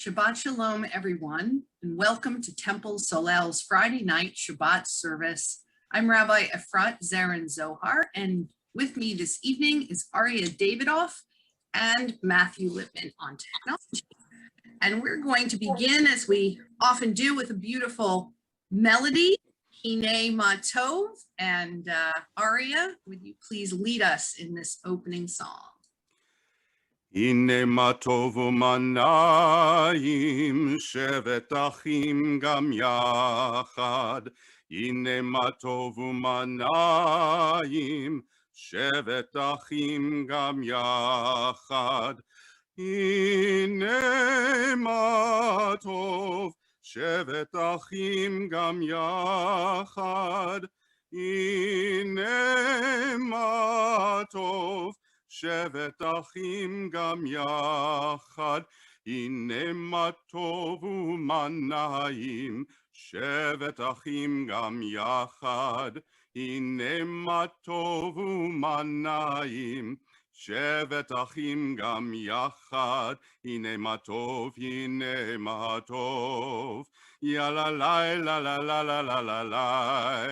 Shabbat Shalom, everyone, and welcome to Temple Solel's Friday night Shabbat service. I'm Rabbi Efrat Zeren Zohar, and with me this evening is Aria Davidoff and Matthew Lippman on technology. And we're going to begin, as we often do, with a beautiful melody, Hine Ma Tov. And Aria, would you please lead us in this opening song? הנה מה טוב ומנעים, שבת אחים גם יחד. הנה מה טוב ומנעים, שבת אחים גם יחד. הנה מה טוב, שבת אחים גם יחד. הנה מה טוב, שבת אחים גם יחד, הנה מה טוב ומנעים, שבת אחים גם יחד, הנה מה טוב ומנעים, שבת אחים גם יחד, הנה מה טוב, הנה מה טוב, יאללה לילה לה לה לה לה לה לה,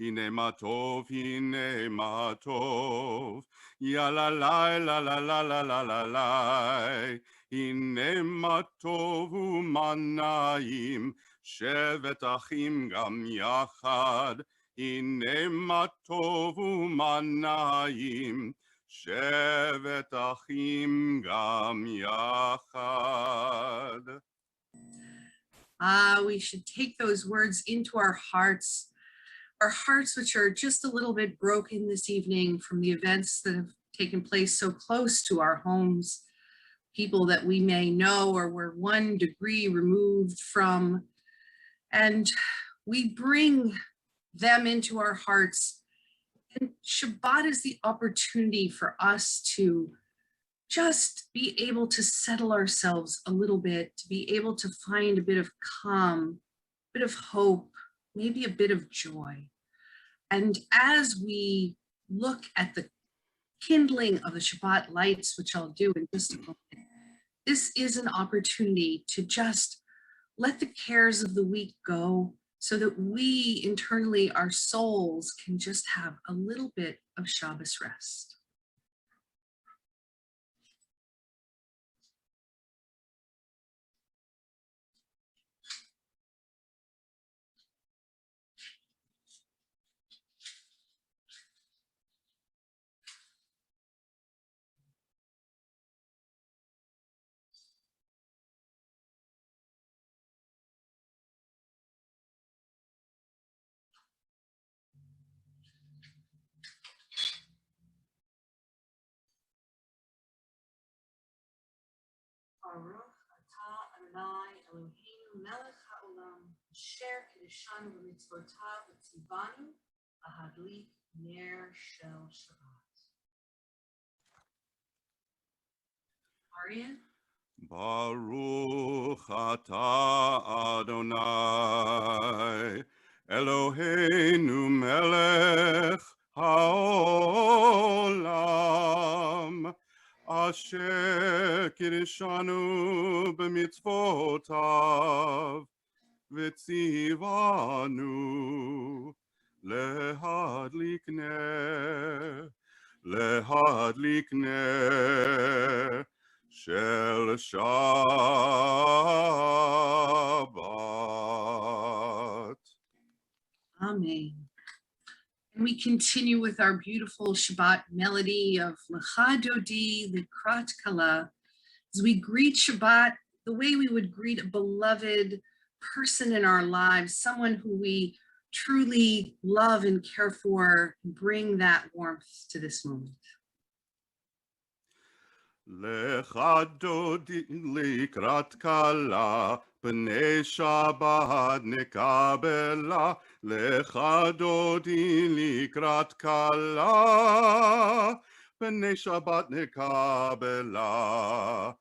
הנה מה טוב, הנה מה טוב. יאללה לילה לה לה לה לה לה לה, הנה מה טוב ומנעים, שבת אחים גם יחד, הנה מה טוב ומנעים, שבת אחים גם יחד. We should take those words into our hearts which are just a little bit broken this evening from the events that have taken place so close to our homes, people that we may know or we're 1 degree removed from, and we bring them into our hearts. And Shabbat is the opportunity for us to just be able to settle ourselves a little bit, to be able to find a bit of calm, a bit of hope, maybe a bit of joy. And as we look at the kindling of the Shabbat lights, which I'll do in just a moment, this is an opportunity to just let the cares of the week go so that we internally, our souls, can just have a little bit of Shabbos rest. Baruch atah Adonai Eloheinu melech haolam asher kiddushanu b'mitzvotav v'tzivanu lahadlik ner shel Shabbat. Aria? Baruch atah Adonai Eloheinu melech haolam asher kiddushanu b'mitzvotav v'tzivanu lehadlik ner shel Shabbat. Amen. And we continue with our beautiful Shabbat melody of Lecha Dodi Likrat Kala as we greet Shabbat the way we would greet a beloved person in our lives, someone who we truly love and care for, and bring that warmth to this moment. Lecha Dodi Likrat Kala B'nei Shabbat nekabela, lecha dodi likrat kala, B'nei Shabbat nekabela,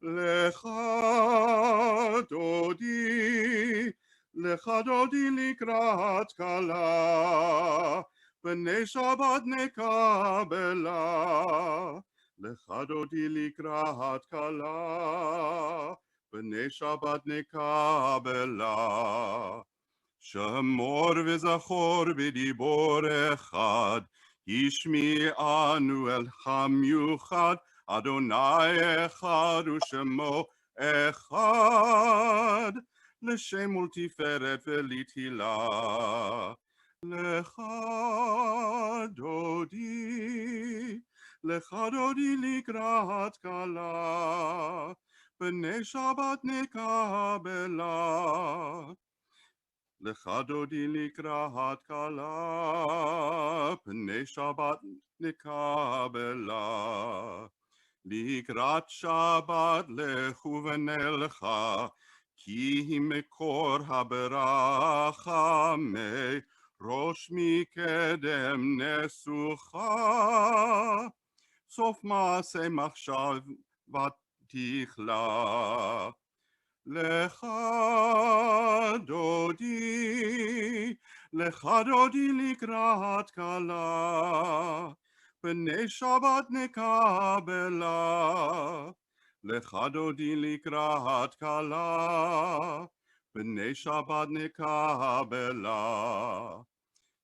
lecha dodi likrat kala, B'nei Shabbat nekabela, lecha dodi likrat kala, בני שבת נקבלה. שמור וזכור בדיבור אחד, השמיענו אל המיוחד, אדוני אחד ושמו אחד, לשם ולתפארת ולתהילה. לך דודי לקראת כלה, בני שבת נקבלה. לך דודי לקראת כלה, פני שבת נקבלה. לקראת שבת לכו ונלכה, כי היא מקור הברכה, מראש מקדם נסוכה, סוף מעשה מחשבת תכלה. לך דודי לקראת כלה, בני שבת נקבלה. לך דודי לקראת כלה, בני שבת נקבלה.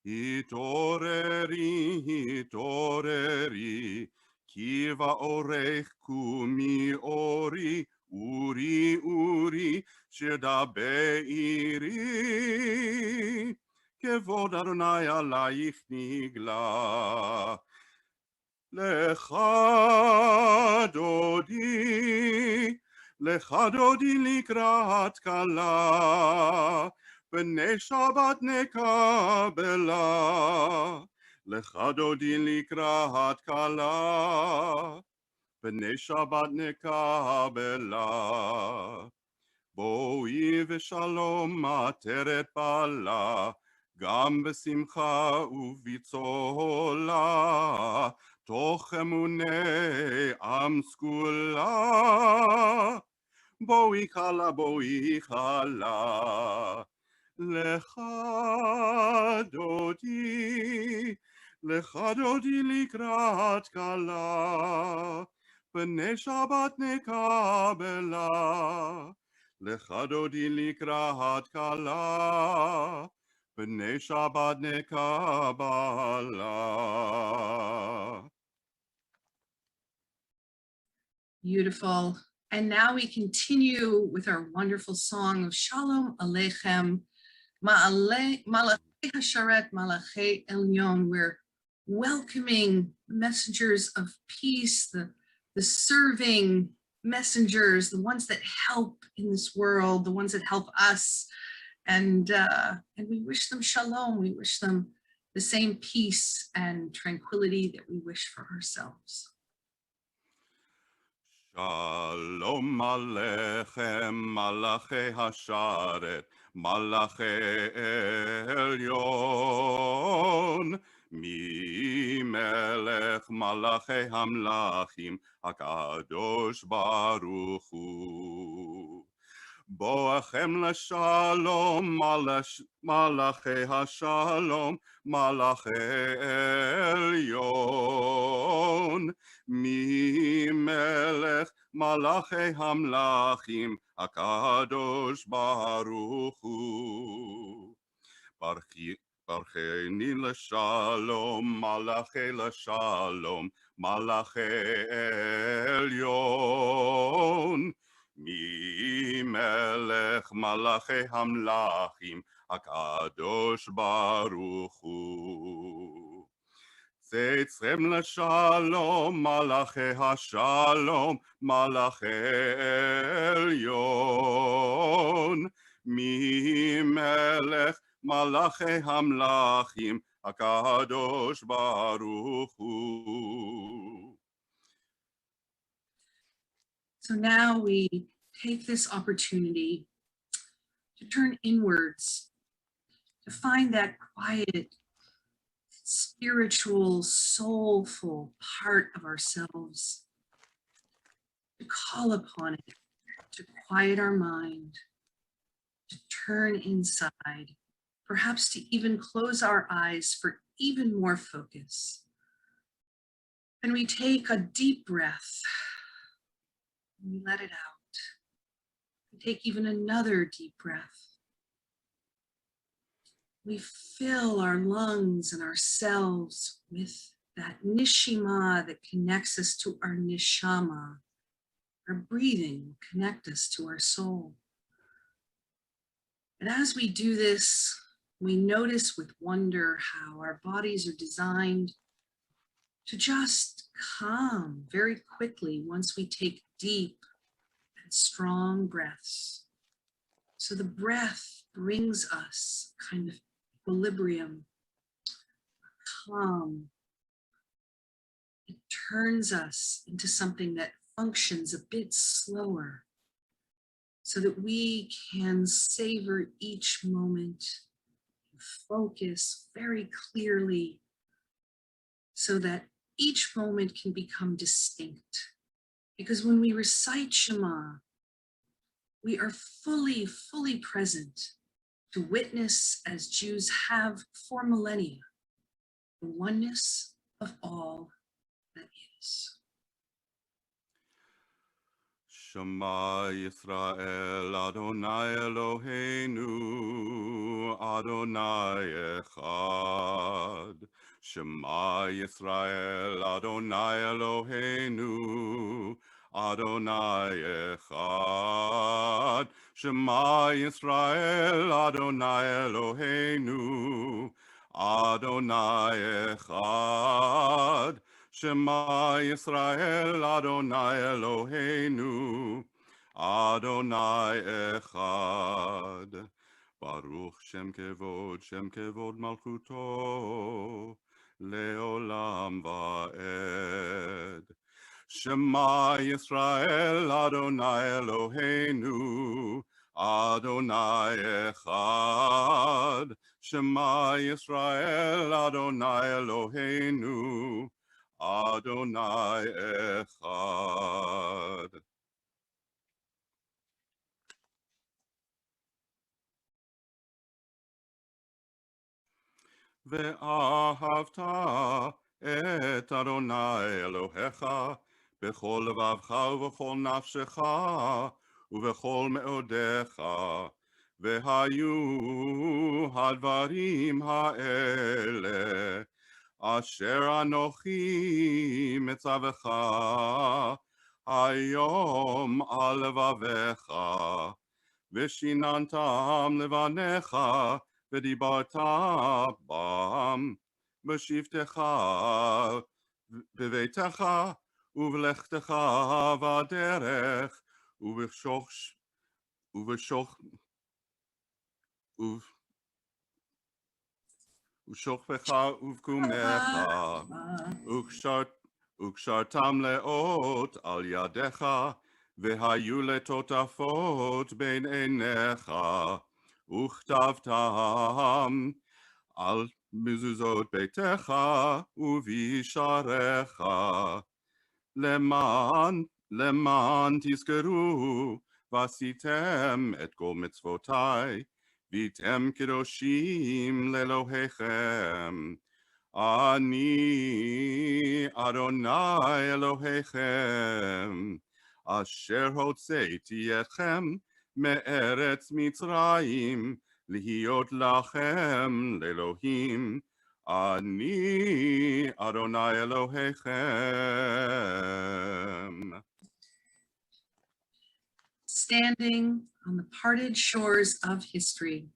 התעוררי, התעוררי, כי באורך קומי אורי, אורי, אורי, שדברי, כבוד אדוני עלייך נגלה. לך דודי לקראת כלה, בני שבת נקבלה. לך דודי לקראת כלה, בני שבת נקבלה. בואי ושלום עטרת בעלה, גם בשמחה ובצהלה, תוך אמוני עם סגולה. בואי כלה, בואי כלה. לך דודי לקראת כלה, בני שבת נקבלה. לך דודי לקראת כלה, בני שבת נקבלה. Beautiful. And now we continue with our wonderful song of Shalom Aleichem, Malachei Hasharet, Malachei Elyon. We're welcoming messengers of peace, the serving messengers, the ones that help in this world, the ones that help us. And we wish them shalom. We wish them the same peace and tranquility that we wish for ourselves. Shalom Aleichem, Malachei Hasharet, Malachei Elyon, Mi Melech Malachei Hamlachim, HaKadosh Baruch Hu. Boachem לשלום, מלאכי השלום, מלאכי עליון, ממלך מלאכי המלאכים, הקדוש ברוך הוא. ברכני לשלום, מלאכי לשלום, מלאכי עליון, ממלך מלאכי המלאכים, הקדוש ברוך הוא. צאצכם לשלום, מלאכי השלום, מלאכי עליון, ממלך מלאכי המלאכים, הקדוש ברוך הוא. So now we take this opportunity to turn inwards, to find that quiet, spiritual, soulful part of ourselves, to call upon it, to quiet our mind, to turn inside, perhaps to even close our eyes for even more focus. And we take a deep breath. We let it out. take even another deep breath. We fill our lungs and ourselves with that nishima that connects us to our neshama. Our breathing will connect us to our soul. And as we do this, we notice with wonder how our bodies are designed to just calm very quickly once we take deep and strong breaths. So the breath brings us kind of equilibrium, calm. It turns us into something that functions a bit slower so that we can savor each moment, focus very clearly so that each moment can become distinct. Because when we recite Shema, we are fully present to witness, as Jews have for millennia, the oneness of all that is. Shema Yisrael Adonai Eloheinu Adonai Echad. Shema Yisrael Adonai Eloheinu Adonai Echad. Shema Yisrael Adonai Eloheinu Adonai Echad. Shema Yisrael Adonai Eloheinu Adonai Echad. Baruch Shem Kevod Malchuto Leolam Va'ed. Shema Yisrael Adonai Eloheinu Adonai Echad. Shema Yisrael Adonai Eloheinu Adonai Echad. ואהבת את אדוני אלוהיך בכל לבבך ובכל נפשך ובכל מאודיך. והיו הדברים האלה אשר אנוכי מצווך היום על לבביך, ושיננתם לבניך, ודיברת בם בשבתך, בביתך ובלכתך בדרך, ושוכבך ובקומך, וקשרתם לאות על ידיך, והיו לטוטפות בין עיניך, וכתבתם על מזוזות ביתך ובישעריך, למען תזכרו ועשיתם את כל מצוותיי, והייתם קדושים לאלוהיכם. אני אדוני אלוהיכם, אשר הוצאתי אתכם מארץ מצרים, להיות לכם לאלוהים. אני אדוני אלוהיכם. Standing on the parted shores of history,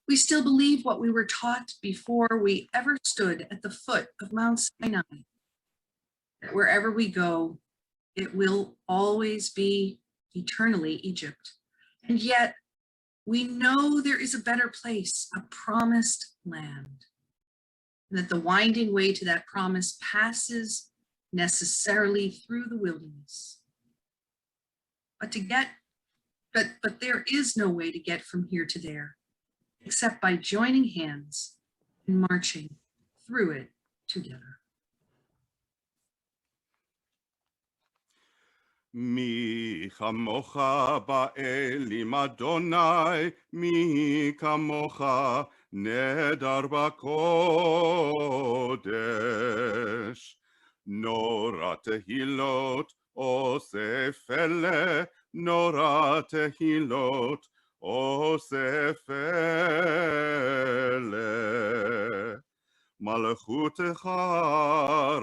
we still believe what we were taught before we ever stood at the foot of Mount Sinai, that wherever we go, it will always be eternally Egypt. And yet, we know there is a better place, a promised land, and that the winding way to that promise passes necessarily through the wilderness. But there is no way to get from here to there, except by joining hands and marching through it together. מי כמוך באלים אדוני, מי כמוך נדר בקודש. נורא תהילות אוסף אלה נורא תהילות, אוסף אלה. מלכותך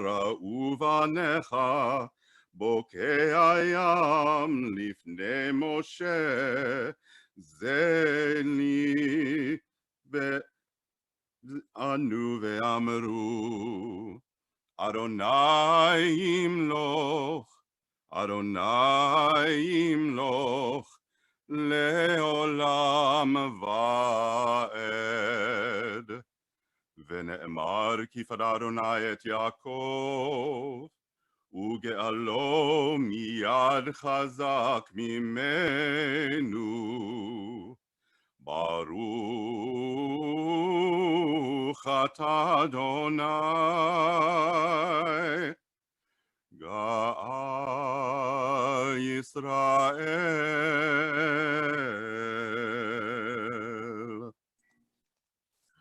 ראו בניך, בוקע ים לפני משה, זה לי וענו ואמרו, אדוני ימלוך, אדוני ימלוך, לעולם ועד. ונאמר כי פדה אדוני את יעקב, וגאלו מיד חזק ממנו. ברוך אתה אדוני, גאל ישראל.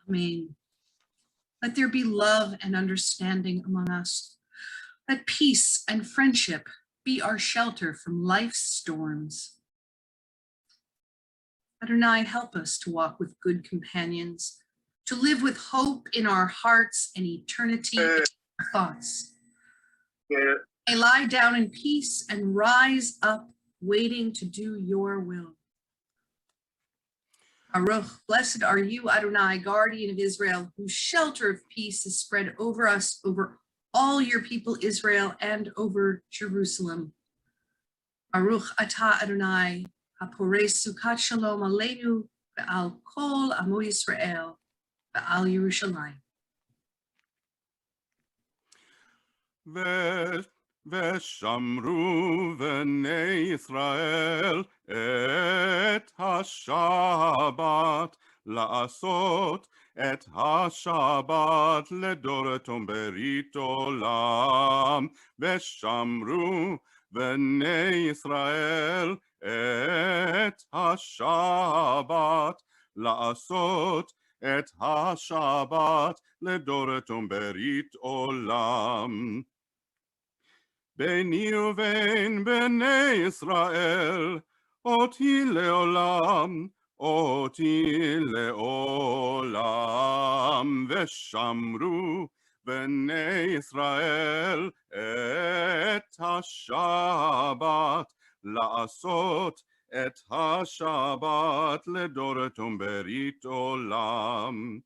Amen. Let there be love and understanding among us. Let peace and friendship be our shelter from life's storms. Adonai, help us to walk with good companions, to live with hope in our hearts and eternity in our thoughts. May lie down in peace and rise up, waiting to do your will. Baruch, blessed are you, Adonai, guardian of Israel, whose shelter of peace is spread over us, over all your people Israel, and over Jerusalem. Baruch atah Adonai, haporei sukat shalom aleinu, ve'al kol amo Yisrael, ve'al Yerushalayim. ושמרו בני ישראל את השבת, לעשות את השבת לדורתם ברית עולם. ושמרו בני ישראל את השבת, לעשות את השבת לדורתם ברית עולם. ביני ובין בני ישראל, אותי לעולם, אותי לעולם. ושמרו בני ישראל את השבת, לעשות את השבת לדורתם ברית עולם.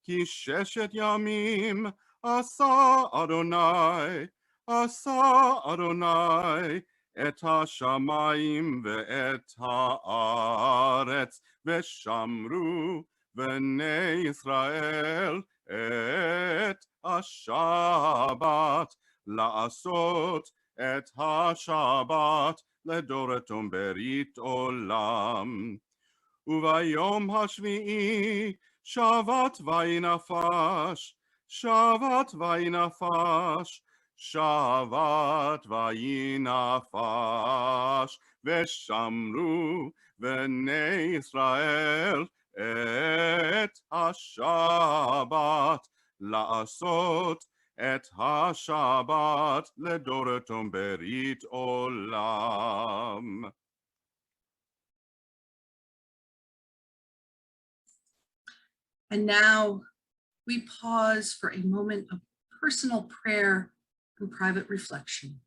כי 6 ימים עשה אדוני, עשה אדוני את השמיים ואת הארץ, ושמרו בני ישראל את השבת, לעשות את השבת לדורתם ברית עולם. וביום השביעי שבת וינפש, שבת וינפש, שבת וינפש. ושמרו בני ישראל את השבת, לעשות את השבת לדורתם ברית עולם. And now we pause for a moment of personal prayer and private reflection.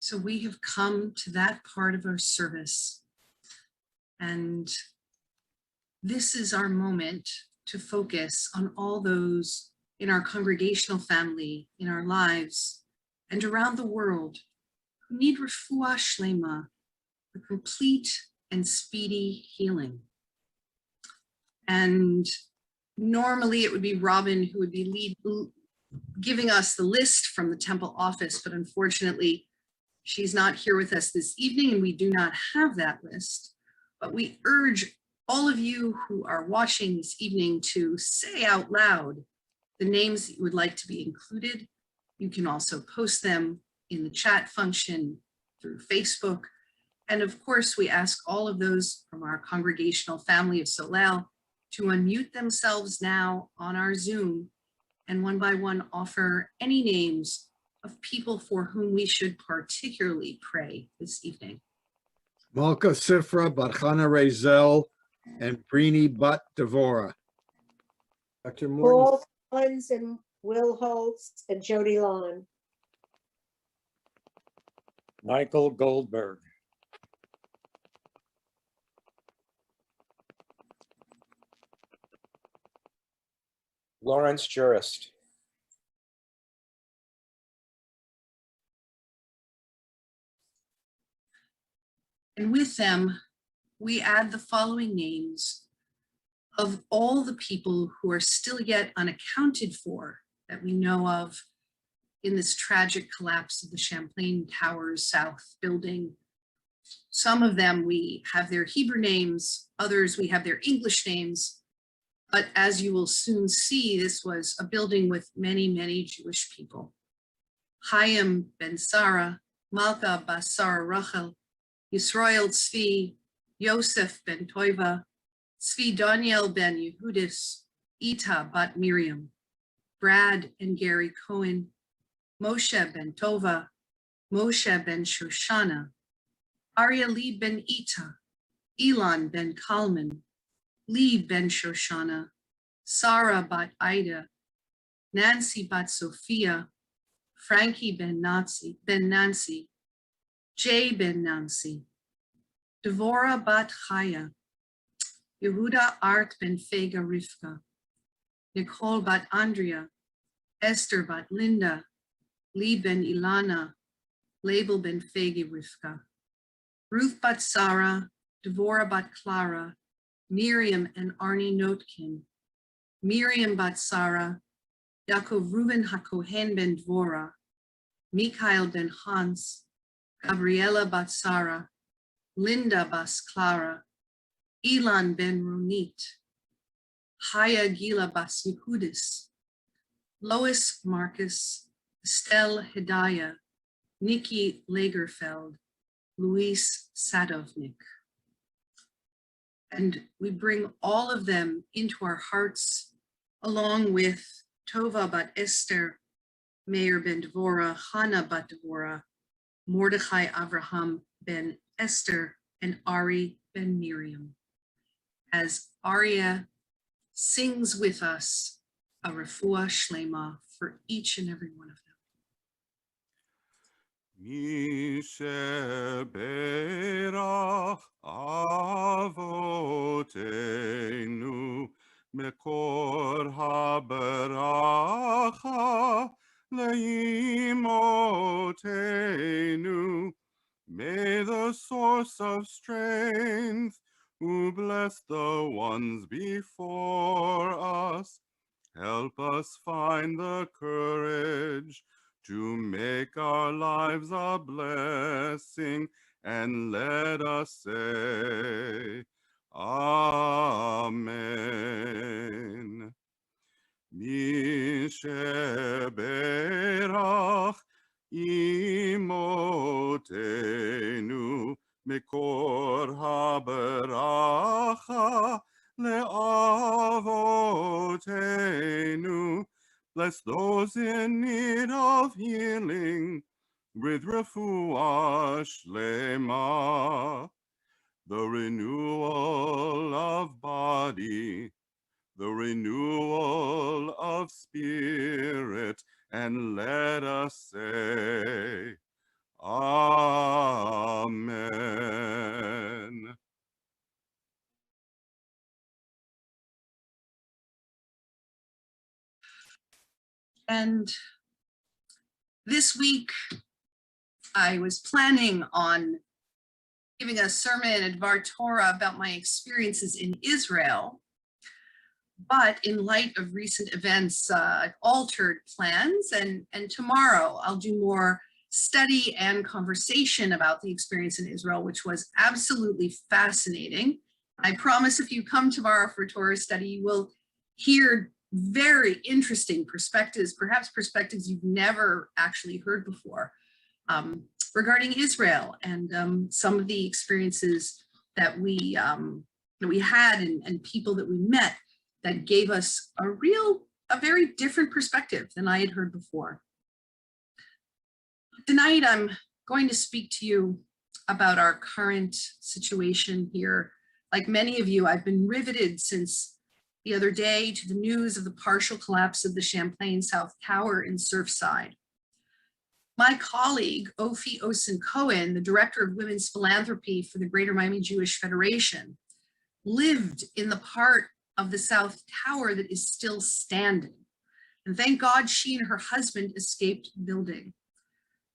So we have come to that part of our service, and this is our moment to focus on all those in our congregational family, in our lives, and around the world who need refuah shlema, a complete and speedy healing. And normally it would be Robin who would be giving us the list from the temple office, but unfortunately she's not here with us this evening and we do not have that list. But we urge all of you who are watching this evening to say out loud the names that you would like to be included. You can also post them in the chat function through Facebook. And of course, we ask all of those from our congregational family of Solel to unmute themselves now on our Zoom and one by one offer any names of people for whom we should particularly pray this evening. Malka Sifra, Barchana Rezel, and Brini Bat Devora. Dr. Morton. Paul Collins and Will Holtz and Jody Lon. Michael Goldberg. Lawrence Jurist. And with them, we add the following names of all the people who are still yet unaccounted for that we know of in this tragic collapse of the Champlain Towers South building. Some of them, we have their Hebrew names, others we have their English names, but as you will soon see, this was a building with many, many Jewish people. Chaim ben Sarah, Malka bas Sarah Rachel, Yisrael Tzvi, Yosef ben Toiva, Tzvi Daniel ben Yehudis, Ita bat Miriam, Brad and Gary Cohen, Moshe ben Tova, Moshe ben Shoshana, Arya Lee ben Ita, Elon ben Kalman, Lee ben Shoshana, Sarah bat Ida, Nancy bat Sophia, Frankie ben Nancy, Jay ben Nancy, Devora bat Chaya, Yehuda Art ben Fega Rivka, Nicole bat Andrea, Esther bat Linda, Lee ben Ilana, Label ben Fega Rivka, Ruth bat Sarah, Devora bat Clara, Miriam and Arnie Notkin, Miriam bat Sarah, Yaakov Reuben HaKohen ben Dvora, Mikhail ben Hans, Gabriela bat Sarah, Linda bas Clara, Ilan ben Ronit, Chaya Gila bas Yehudis, Lois Marcus, Estelle Hedaya, Nikki Lagerfeld, Luis Sadovnik. And we bring all of them into our hearts, along with Tova bat Esther, Meir ben Dvora, Hannah bat Dvora, Mordechai Avraham ben Esther, and Ari ben Miriam, as Aria sings with us a refuah shlema for each and every one of them. Mi sheberach avotenu mekor haberacha leimotenu. May the source of strength, who bless the ones before us, help us find the courage to make our lives a blessing, and let us say, Amen. Mi sheberach imotenu mekor haberacha leavotenu. Bless those in need of healing with refuah shlema, the renewal of body, the renewal of spirit, and let us say, Amen. And this week, I was planning on giving a sermon at Dvar Torah about my experiences in Israel. But in light of recent events, I've altered plans, and tomorrow I'll do more study and conversation about the experience in Israel, which was absolutely fascinating. I promise if you come to our for Torah study, you will hear very interesting perspectives, perhaps perspectives you've never actually heard before, regarding Israel and some of the experiences that we had and people that we met that gave us a very different perspective than I had heard before. Tonight, I'm going to speak to you about our current situation here. Like many of you, I've been riveted since the other day to the news of the partial collapse of the Champlain South Tower in Surfside. My colleague, Ofi Osen-Cohen, the director of women's philanthropy for the Greater Miami Jewish Federation, lived in the part of the South Tower that is still standing. And thank God she and her husband escaped the building.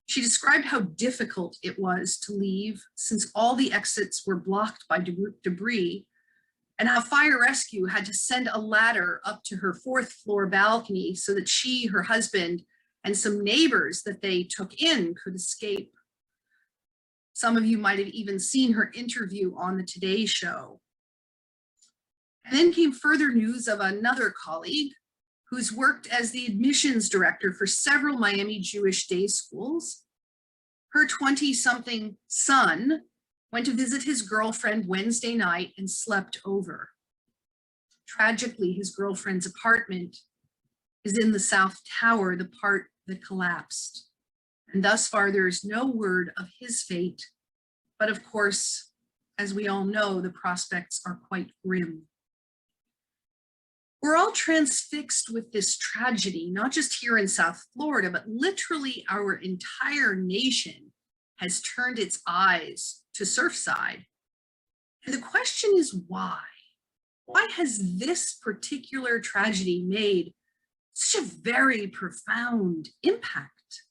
She described how difficult it was to leave since all the exits were blocked by debris, and how fire rescue had to send a ladder up to her 4th floor balcony so that she, her husband, and some neighbors that they took in could escape. Some of you might have even seen her interview on the Today Show. And then came further news of another colleague who's worked as the admissions director for several Miami Jewish day schools. Her 20-something son went to visit his girlfriend Wednesday night and slept over. Tragically, his girlfriend's apartment is in the South Tower, the part that collapsed. And thus far, there is no word of his fate. But of course, as we all know, the prospects are quite grim. We're all transfixed with this tragedy, not just here in South Florida, but literally our entire nation has turned its eyes to Surfside. And the question is why? Why has this particular tragedy made such a very profound impact?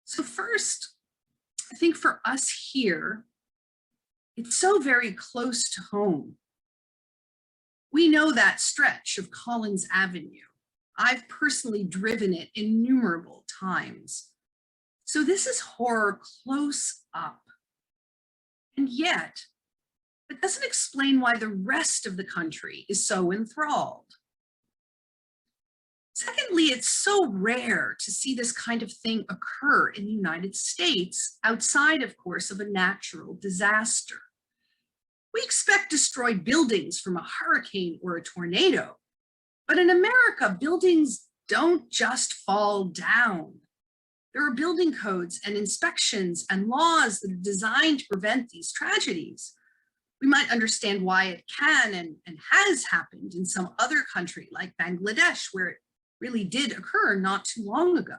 So first, I think for us here, it's so very close to home. We know that stretch of Collins Avenue. I've personally driven it innumerable times. So this is horror close up. And yet, it doesn't explain why the rest of the country is so enthralled. Secondly, it's so rare to see this kind of thing occur in the United States, outside, of course, of a natural disaster. We expect destroyed buildings from a hurricane or a tornado, but in America, buildings don't just fall down. There are building codes and inspections and laws that are designed to prevent these tragedies. We might understand why it can and has happened in some other country like Bangladesh, where it really did occur not too long ago.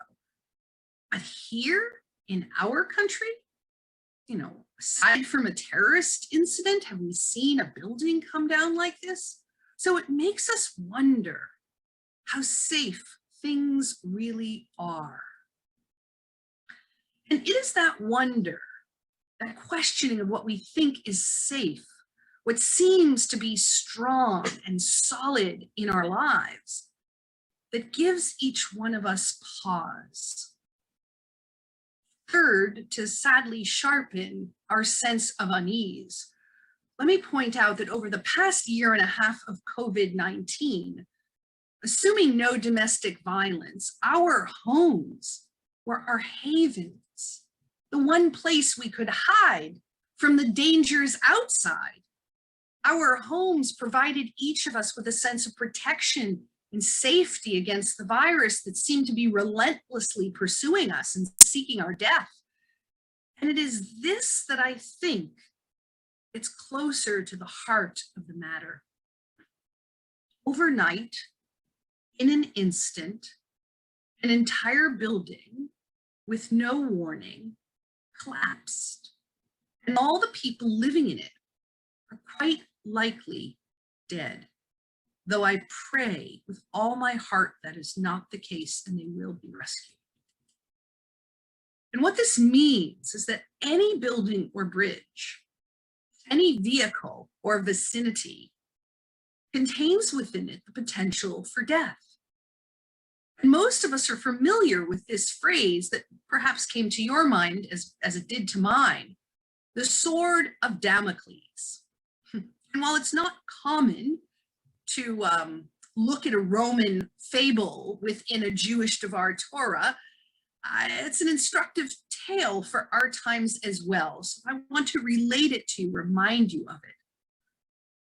But here in our country, aside from a terrorist incident, have we seen a building come down like this? So it makes us wonder how safe things really are. And it is that wonder, that questioning of what we think is safe, what seems to be strong and solid in our lives, that gives each one of us pause. Third, to sadly sharpen our sense of unease, let me point out that over the past year and a half of COVID-19, assuming no domestic violence, our homes were our havens, the one place we could hide from the dangers outside. Our homes provided each of us with a sense of protection and safety against the virus that seemed to be relentlessly pursuing us and seeking our death. And it is this that I think it's closer to the heart of the matter. Overnight, in an instant, an entire building with no warning collapsed, and all the people living in it are quite likely dead. though I pray with all my heart that is not the case, and they will be rescued. And what this means is that any building or bridge, any vehicle or vicinity contains within it the potential for death. And most of us are familiar with this phrase that perhaps came to your mind as it did to mine, the sword of Damocles. And while it's not common to look at a Roman fable within a Jewish Devar Torah, it's an instructive tale for our times as well. So I want to relate it to you, remind you of it.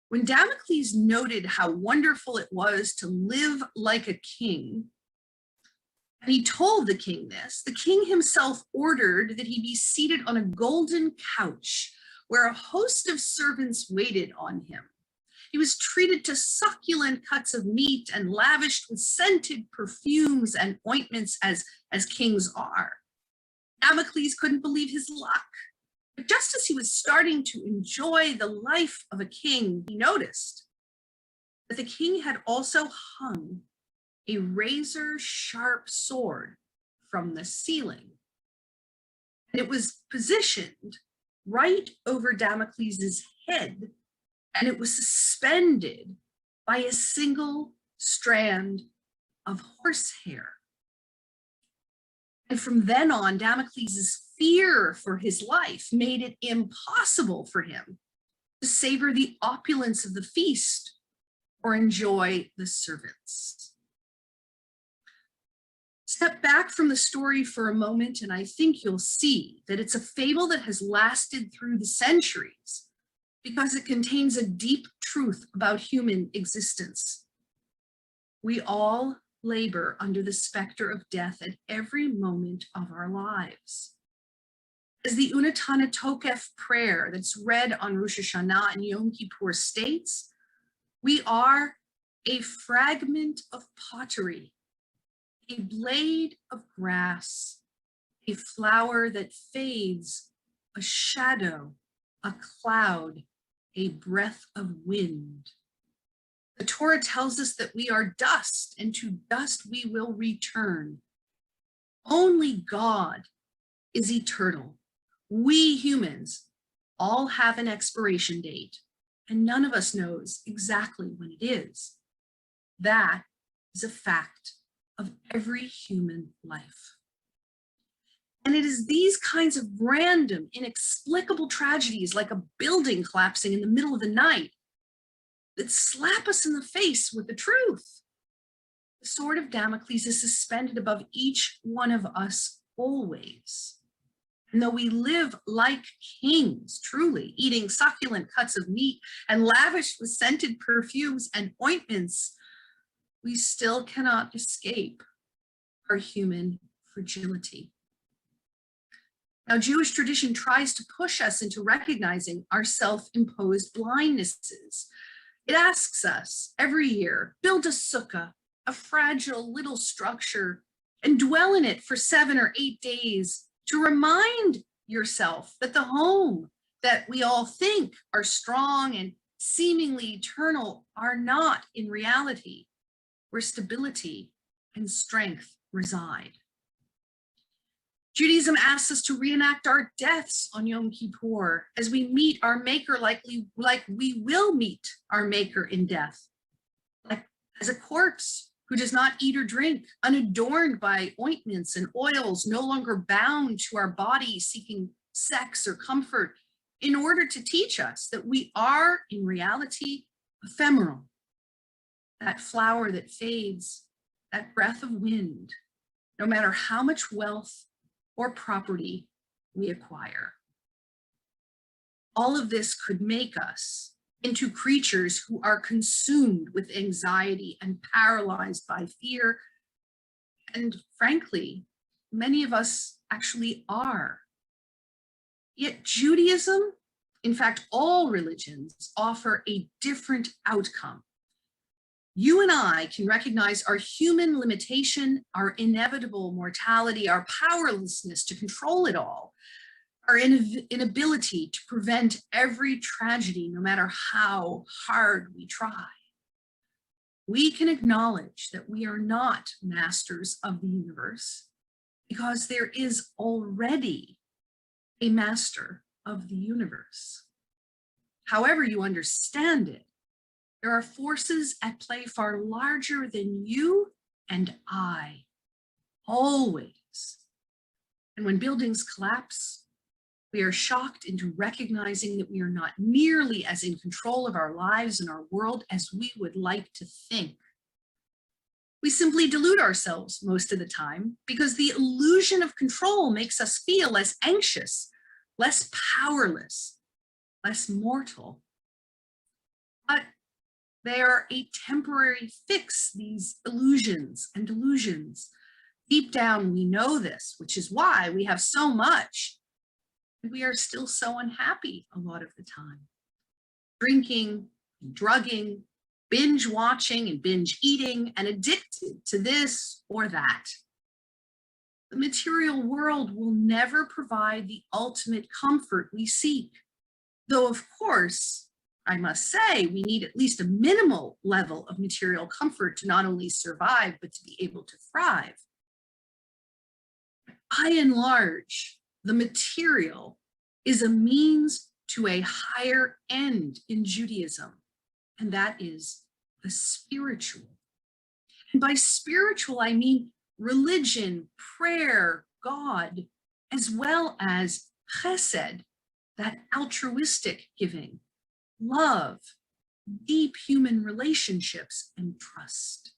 When Damocles noted how wonderful it was to live like a king, and he told the king this, the king himself ordered that he be seated on a golden couch where a host of servants waited on him. He was treated to succulent cuts of meat and lavished with scented perfumes and ointments as kings are. Damocles couldn't believe his luck. But just as he was starting to enjoy the life of a king, he noticed that the king had also hung a razor-sharp sword from the ceiling. And it was positioned right over Damocles's head, and it was suspended by a single strand of horsehair. And from then on, Damocles's fear for his life made it impossible for him to savor the opulence of the feast or enjoy the servants. Step back from the story for a moment, and I think you'll see that it's a fable that has lasted through the centuries because it contains a deep truth about human existence. We all labor under the specter of death at every moment of our lives. As the Unatana Tokef prayer that's read on Rosh Hashanah and Yom Kippur states, we are a fragment of pottery, a blade of grass, a flower that fades, a shadow, a cloud, a breath of wind. The Torah tells us that we are dust, and to dust we will return. Only God is eternal. We humans all have an expiration date, and none of us knows exactly when it is. That is a fact of every human life. And it is these kinds of random, inexplicable tragedies, like a building collapsing in the middle of the night, that slap us in the face with the truth. The sword of Damocles is suspended above each one of us always. And though we live like kings, truly, eating succulent cuts of meat and lavished with scented perfumes and ointments, we still cannot escape our human fragility. Now, Jewish tradition tries to push us into recognizing our self-imposed blindnesses. It asks us every year, build a sukkah, a fragile little structure, and dwell in it for 7 or 8 days to remind yourself that the home that we all think are strong and seemingly eternal are not in reality, where stability and strength reside. Judaism asks us to reenact our deaths on Yom Kippur as we meet our Maker like we will meet our Maker in death, like as a corpse who does not eat or drink, unadorned by ointments and oils, no longer bound to our body seeking sex or comfort, in order to teach us that we are in reality ephemeral, that flower that fades, that breath of wind, no matter how much wealth or property we acquire. All of this could make us into creatures who are consumed with anxiety and paralyzed by fear. And frankly, many of us actually are. Yet Judaism, in fact, all religions, offer a different outcome. You and I can recognize our human limitation, our inevitable mortality, our powerlessness to control it all, our inability to prevent every tragedy, no matter how hard we try. we can acknowledge that we are not masters of the universe because there is already a master of the universe. However you understand it, there are forces at play far larger than you and I, always. And when buildings collapse, we are shocked into recognizing that we are not nearly as in control of our lives and our world as we would like to think. We simply delude ourselves most of the time because the illusion of control makes us feel less anxious, less powerless, less mortal. But they are a temporary fix, these illusions and delusions. Deep down, we know this, which is why we have so much. And we are still so unhappy a lot of the time. Drinking, drugging, binge watching and binge eating, and addicted to this or that. The material world will never provide the ultimate comfort we seek. Though, of course, I must say, we need at least a minimal level of material comfort to not only survive, but to be able to thrive. By and large, the material is a means to a higher end in Judaism, and that is the spiritual. And by spiritual, I mean religion, prayer, God, as well as chesed, that altruistic giving, love, deep human relationships, and trust.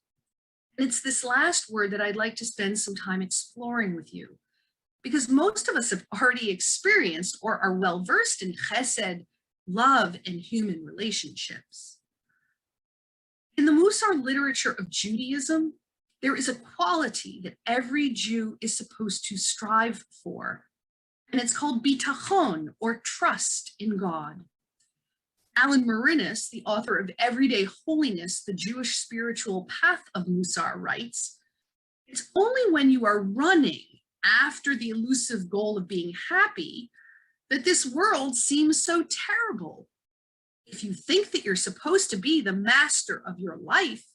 And it's this last word that I'd like to spend some time exploring with you, because most of us have already experienced or are well-versed in chesed, love, and human relationships. In the Musar literature of Judaism, there is a quality that every Jew is supposed to strive for, and it's called bitachon, or trust in God. Alan Marinas, the author of Everyday Holiness, the Jewish Spiritual Path of Musar, writes, it's only when you are running after the elusive goal of being happy that this world seems so terrible. If you think that you're supposed to be the master of your life,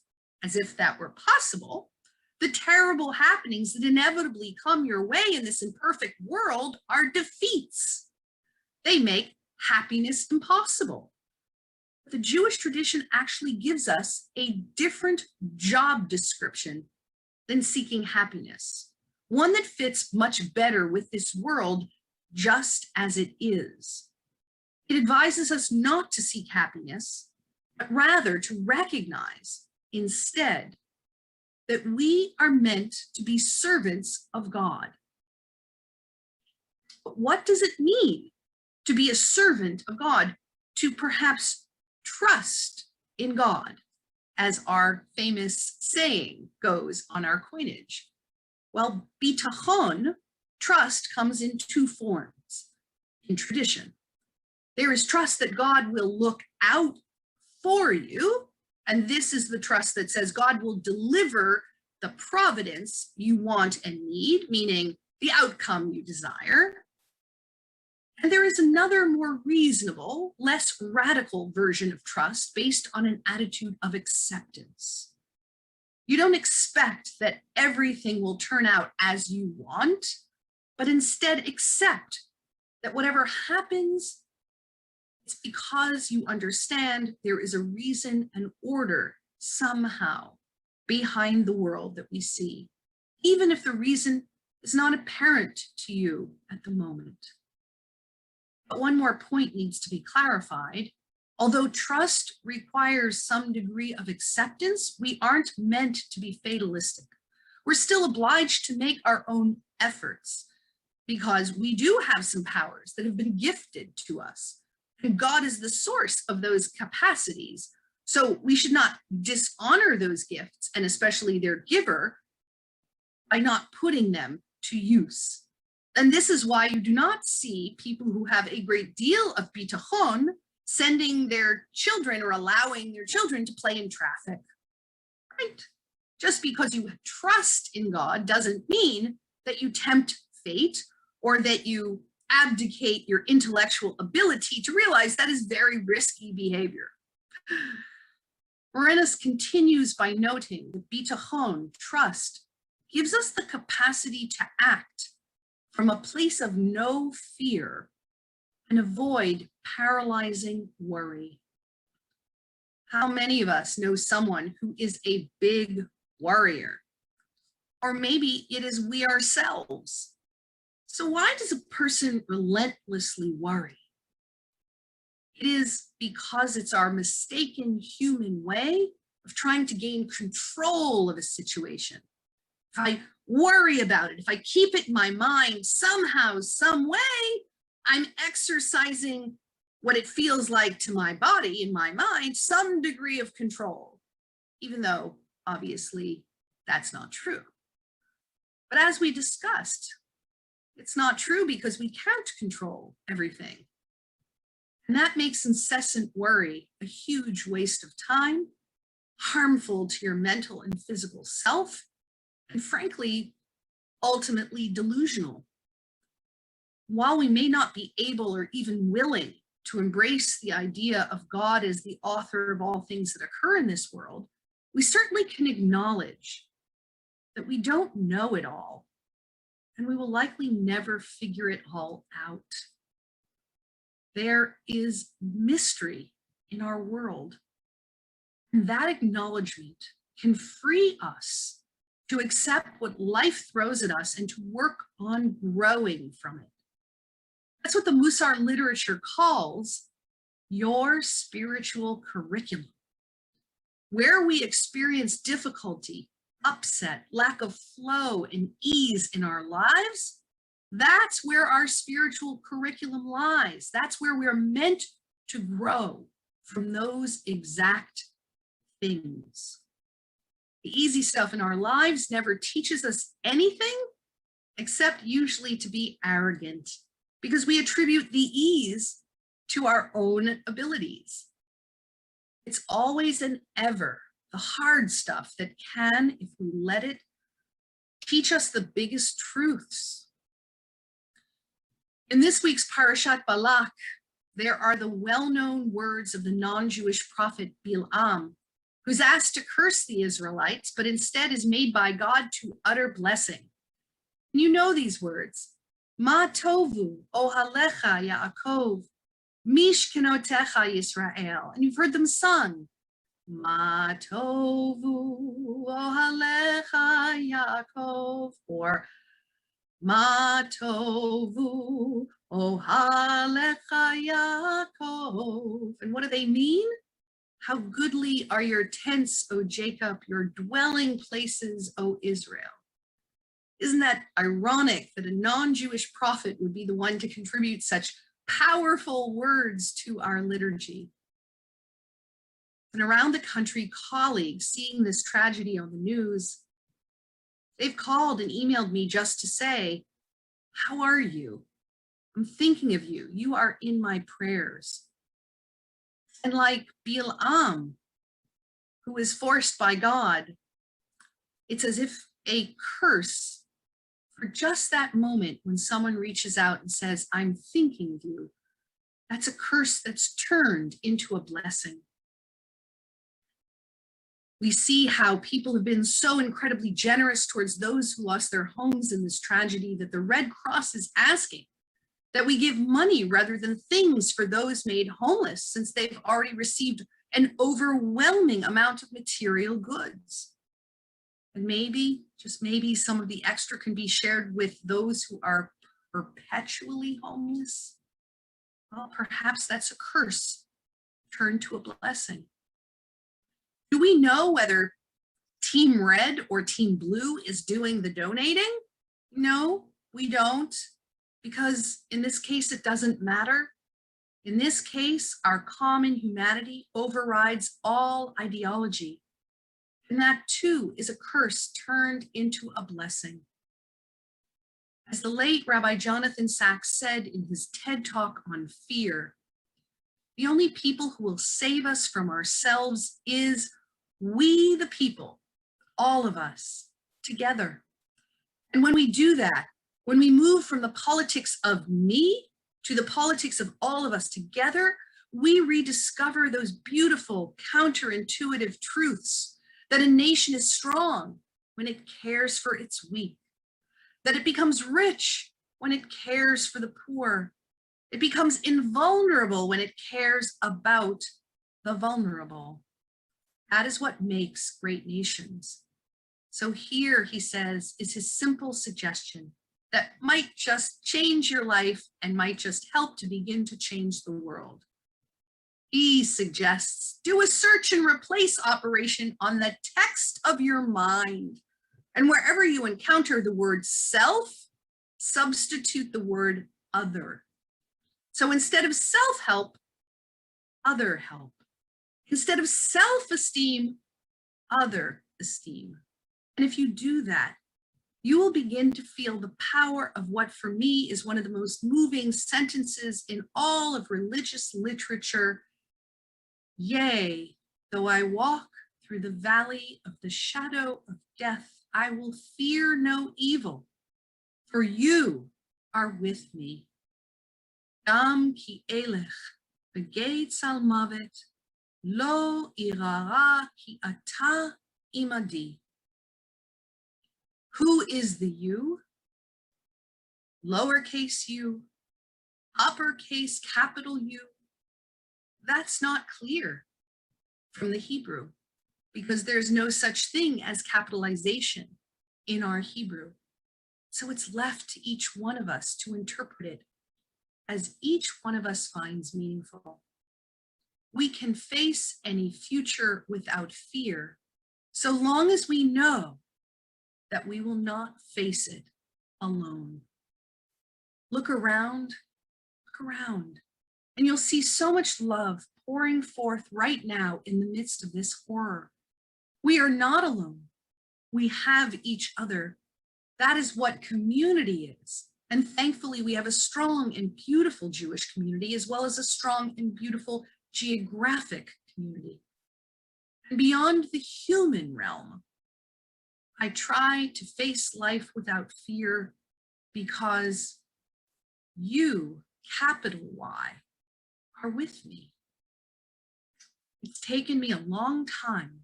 as if that were possible, the terrible happenings that inevitably come your way in this imperfect world are defeats. They make happiness impossible. The Jewish tradition actually gives us a different job description than seeking happiness, one that fits much better with this world just as it is. It advises us not to seek happiness, but rather to recognize instead that we are meant to be servants of God. But what does it mean to be a servant of God? To perhaps trust in God, as our famous saying goes on our coinage. Well, bitachon, trust, comes in two forms in tradition. There is trust that God will look out for you, and this is the trust that says God will deliver the providence you want and need, meaning the outcome you desire. And there is another more reasonable, less radical version of trust based on an attitude of acceptance. You don't expect that everything will turn out as you want, but instead accept that whatever happens, it's because you understand there is a reason and order somehow behind the world that we see, even if the reason is not apparent to you at the moment. But one more point needs to be clarified. Although trust requires some degree of acceptance, we aren't meant to be fatalistic. We're still obliged to make our own efforts because we do have some powers that have been gifted to us. And God is the source of those capacities. So we should not dishonor those gifts, and especially their giver, by not putting them to use. And this is why you do not see people who have a great deal of bitachon sending their children or allowing their children to play in traffic, right? Just because you trust in God doesn't mean that you tempt fate or that you abdicate your intellectual ability to realize that is very risky behavior. Morenas continues by noting that bitachon, trust, gives us the capacity to act from a place of no fear and avoid paralyzing worry. How many of us know someone who is a big worrier? Or maybe it is we ourselves. So why does a person relentlessly worry? It is because it's our mistaken human way of trying to gain control of a situation. If I worry about it, if I keep it in my mind somehow, some way, I'm exercising what it feels like to my body, in my mind, some degree of control, even though obviously that's not true. But as we discussed, it's not true because we can't control everything. And that makes incessant worry a huge waste of time, harmful to your mental and physical self, and frankly, ultimately delusional. While we may not be able or even willing to embrace the idea of God as the author of all things that occur in this world, we certainly can acknowledge that we don't know it all, and we will likely never figure it all out. There is mystery in our world, and that acknowledgement can free us to accept what life throws at us and to work on growing from it. That's what the Musar literature calls your spiritual curriculum. Where we experience difficulty, upset, lack of flow and ease in our lives, that's where our spiritual curriculum lies. That's where we're meant to grow from those exact things. The easy stuff in our lives never teaches us anything except usually to be arrogant, because we attribute the ease to our own abilities. It's always and ever the hard stuff that can, if we let it, teach us the biggest truths. In this week's Parashat Balak, there are the well-known words of the non-Jewish prophet Bil'am, who's asked to curse the Israelites, but instead is made by God to utter blessing. And you know these words, Ma tovu ohalecha Yaakov, mishkenotecha Yisrael. And you've heard them sung. Ma tovu ohalecha Yaakov, or Ma tovu ohalecha Yaakov. And what do they mean? How goodly are your tents, O Jacob, your dwelling places, O Israel. Isn't that ironic that a non-Jewish prophet would be the one to contribute such powerful words to our liturgy? And around the country, colleagues seeing this tragedy on the news, they've called and emailed me just to say, how are you? I'm thinking of you. You are in my prayers. And like Bil'am, who was forced by God, it's as if a curse for just that moment when someone reaches out and says, I'm thinking of you, that's a curse that's turned into a blessing. We see how people have been so incredibly generous towards those who lost their homes in this tragedy that the Red Cross is asking that we give money rather than things for those made homeless, since they've already received an overwhelming amount of material goods. And maybe, just maybe, some of the extra can be shared with those who are perpetually homeless. Well, perhaps that's a curse turned to a blessing. Do we know whether Team Red or Team Blue is doing the donating? No, we don't, because in this case, it doesn't matter. In this case, our common humanity overrides all ideology. And that too is a curse turned into a blessing. As the late Rabbi Jonathan Sachs said in his TED Talk on fear, the only people who will save us from ourselves is we the people, all of us, together. And when we do that, when we move from the politics of me to the politics of all of us together, we rediscover those beautiful counterintuitive truths that a nation is strong when it cares for its weak, that it becomes rich when it cares for the poor, it becomes invulnerable when it cares about the vulnerable. That is what makes great nations. So here, he says, is his simple suggestion that might just change your life and might just help to begin to change the world. He suggests do a search and replace operation on the text of your mind. And wherever you encounter the word self, substitute the word other. So instead of self-help, other help. Instead of self-esteem, other esteem. And if you do that, you will begin to feel the power of what for me is one of the most moving sentences in all of religious literature. Yea, though I walk through the valley of the shadow of death, I will fear no evil, for you are with me. Gam ki elech begates al mavet, lo irara ki ata imadi. Who is the you? Lowercase u, uppercase capital U. That's not clear from the Hebrew because there's no such thing as capitalization in our Hebrew. So it's left to each one of us to interpret it as each one of us finds meaningful. We can face any future without fear, so long as we know that we will not face it alone. Look around, and you'll see so much love pouring forth right now in the midst of this horror. We are not alone. We have each other. That is what community is. And thankfully, we have a strong and beautiful Jewish community, as well as a strong and beautiful geographic community. And beyond the human realm, I try to face life without fear because you, capital Y, are with me. It's taken me a long time,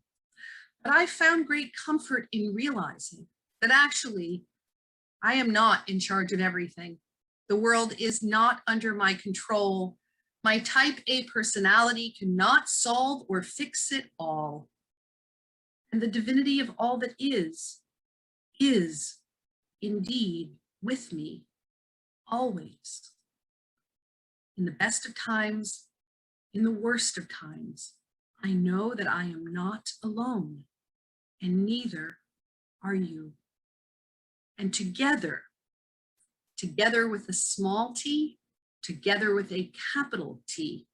but I found great comfort in realizing that actually I am not in charge of everything. The world is not under my control. My type A personality cannot solve or fix it all. And the divinity of all that is indeed with me always. In the best of times, in the worst of times, I know that I am not alone, and neither are you. And together with a small t, together with a capital T,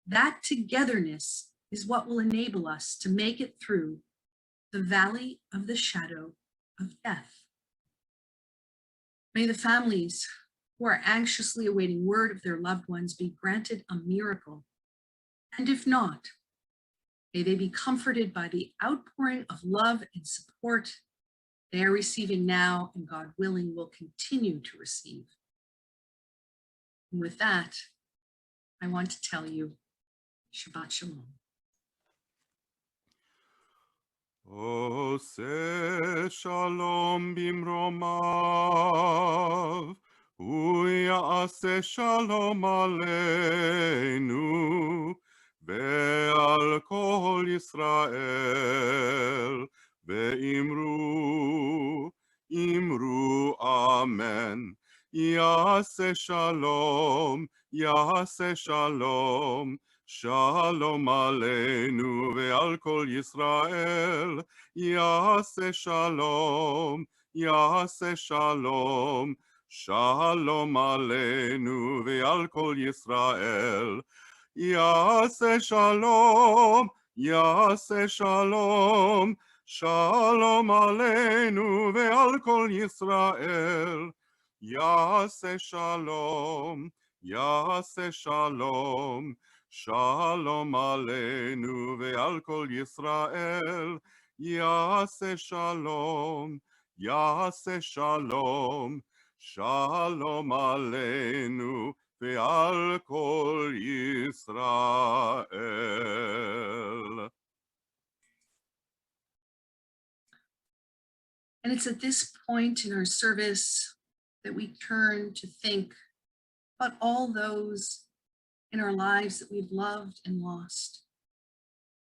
that togetherness is what will enable us to make it through the valley of the shadow of death. May the families who are anxiously awaiting word of their loved ones be granted a miracle. And if not, may they be comforted by the outpouring of love and support they are receiving now, and God willing will continue to receive. And with that, I want to tell you, Shabbat Shalom. Ose shalom bimromav, uyase shalom aleinu, ve'al kol Yisrael, ve'imru, imru amen. Yase shalom, Shalom aleinu ve'al kol Yisrael, Yaseh shalom, Shalom aleinu ve'al kol Yisrael, Yaseh shalom, Shalom aleinu ve'al kol Yisrael, Yaseh shalom, Shalom aleinu ve'al kol Yisrael, Yaseh shalom, Shalom aleinu ועל כל ישראל. And it's at this point in our service that we turn to think about all those in our lives that we've loved and lost.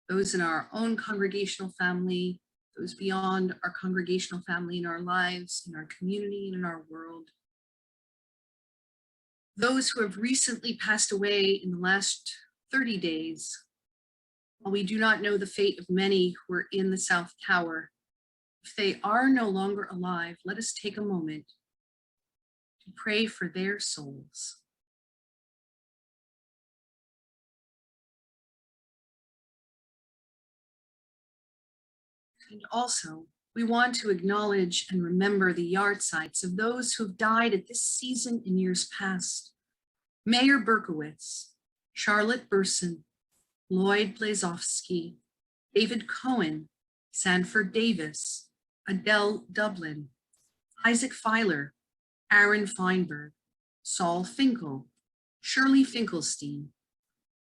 Those in our own congregational family, those beyond our congregational family in our lives, in our community, and in our world. Those who have recently passed away in the last 30 days. While we do not know the fate of many who are in the South Tower, if they are no longer alive, let us take a moment to pray for their souls. And also, we want to acknowledge and remember the yahrzeits of those who have died at this season in years past. Mayor Berkowitz, Charlotte Burson, Lloyd Blazowski, David Cohen, Sanford Davis, Adele Dublin, Isaac Filer, Aaron Feinberg, Saul Finkel, Shirley Finkelstein,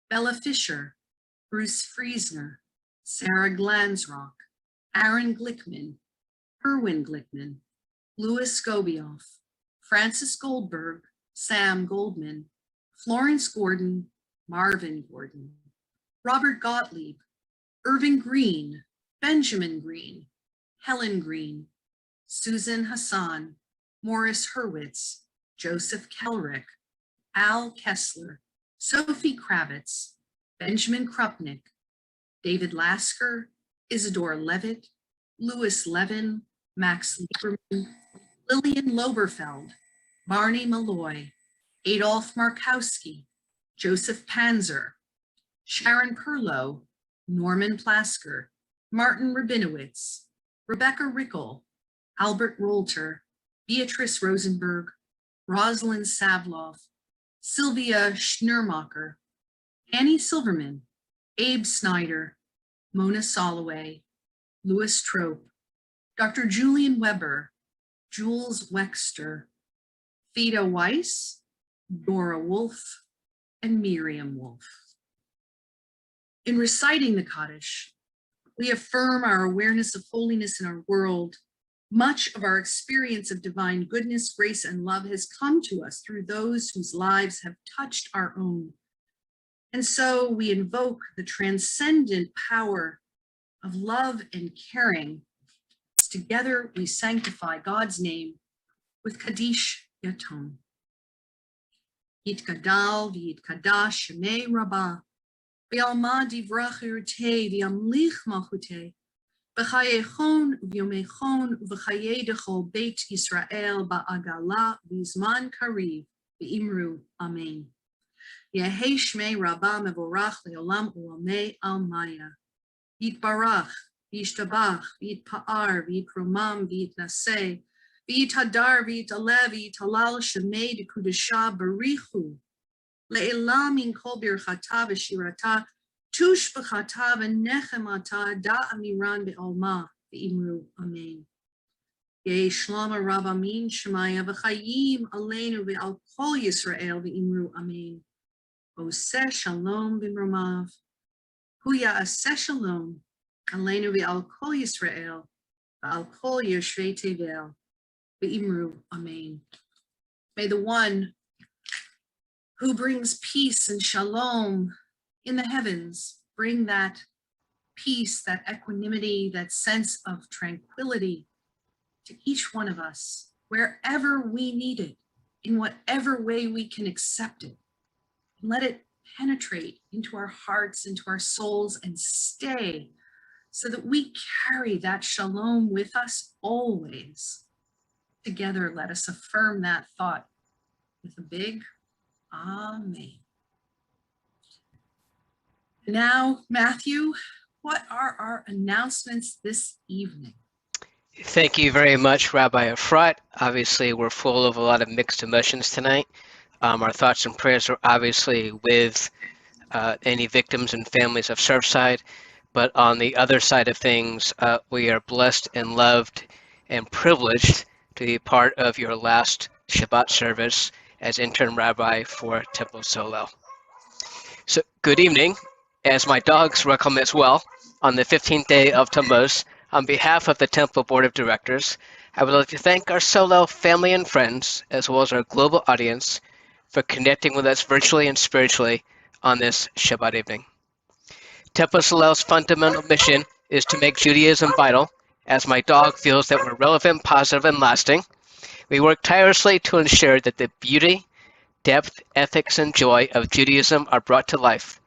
Bella Fisher, Bruce Friesner, Sarah Glansrock, Aaron Glickman, Erwin Glickman, Louis Skobioff, Francis Goldberg, Sam Goldman, Florence Gordon, Marvin Gordon, Robert Gottlieb, Irving Green, Benjamin Green, Helen Green, Susan Hassan, Morris Hurwitz, Joseph Kelrick, Al Kessler, Sophie Kravitz, Benjamin Krupnick, David Lasker, Isidore Levitt, Louis Levin, Max Lieberman, Lillian Loberfeld, Barney Malloy, Adolph Markowski, Joseph Panzer, Sharon Perlow, Norman Plasker, Martin Rabinowitz, Rebecca Rickel, Albert Rolter, Beatrice Rosenberg, Rosalind Savlov, Sylvia Schnurmacher, Annie Silverman, Abe Snyder, Mona Soloway, Louis Trope, Dr. Julian Weber, Jules Wexter, Theda Weiss, Dora Wolf, and Miriam Wolf. In reciting the Kaddish, we affirm our awareness of holiness in our world. Much of our experience of divine goodness, grace, and love has come to us through those whose lives have touched our own. And so we invoke the transcendent power of love and caring. Together we sanctify God's name with Kaddish Yaton. Yitgadal v'yitkadash shemei Rabbah, v'alma divrach irtei v'yamlich malchutei, v'chayechon v'yomechon v'chayei dechol beit Yisrael ba'agala v'zman kariv v'imru amen. Yehei shmei Rabbah mevorach le'olam u'amei almaya. Yitbarach, v'yishtabach, v'yitpa'ar, v'yitromam, v'yitnaseh, v'yitadar, v'yitaleh, v'yitalal shemei dekudesha barichu. Le'elam min kol birchata v'shirata, tush b'chata v'nechemata, da amiran be'olma, v'imru amen. Yeh shlama Rav Amin Shemaya v'chayim aleinu v'al kol Yisrael v'imru amen. Oseh shalom b'mromav. Hu ya'aseh shalom aleinu v'al kol Yisrael v'al kol yoshvei tevel v'imru amen. May the one who brings peace and shalom in the heavens bring that peace, that equanimity, that sense of tranquility to each one of us, wherever we need it, in whatever way we can accept it. And let it penetrate into our hearts, into our souls, and stay so that we carry that shalom with us always. Together, let us affirm that thought with a big Amen. Now, Matthew, what are our announcements this evening? Thank you very much, Rabbi Efrat. Obviously, we're full of a lot of mixed emotions tonight. Our thoughts and prayers are obviously with any victims and families of Surfside, but on the other side of things, we are blessed and loved and privileged to be part of your last Shabbat service as interim rabbi for Temple Solel. So, good evening. As my dogs welcome as well, on the 15th day of Tammuz, on behalf of the Temple Board of Directors, I would like to thank our Solel family and friends, as well as our global audience, for connecting with us virtually and spiritually on this Shabbat evening. Temple Solel's fundamental mission is to make Judaism vital, as my dog feels that we're relevant, positive, and lasting. We work tirelessly to ensure that the beauty, depth, ethics, and joy of Judaism are brought to life,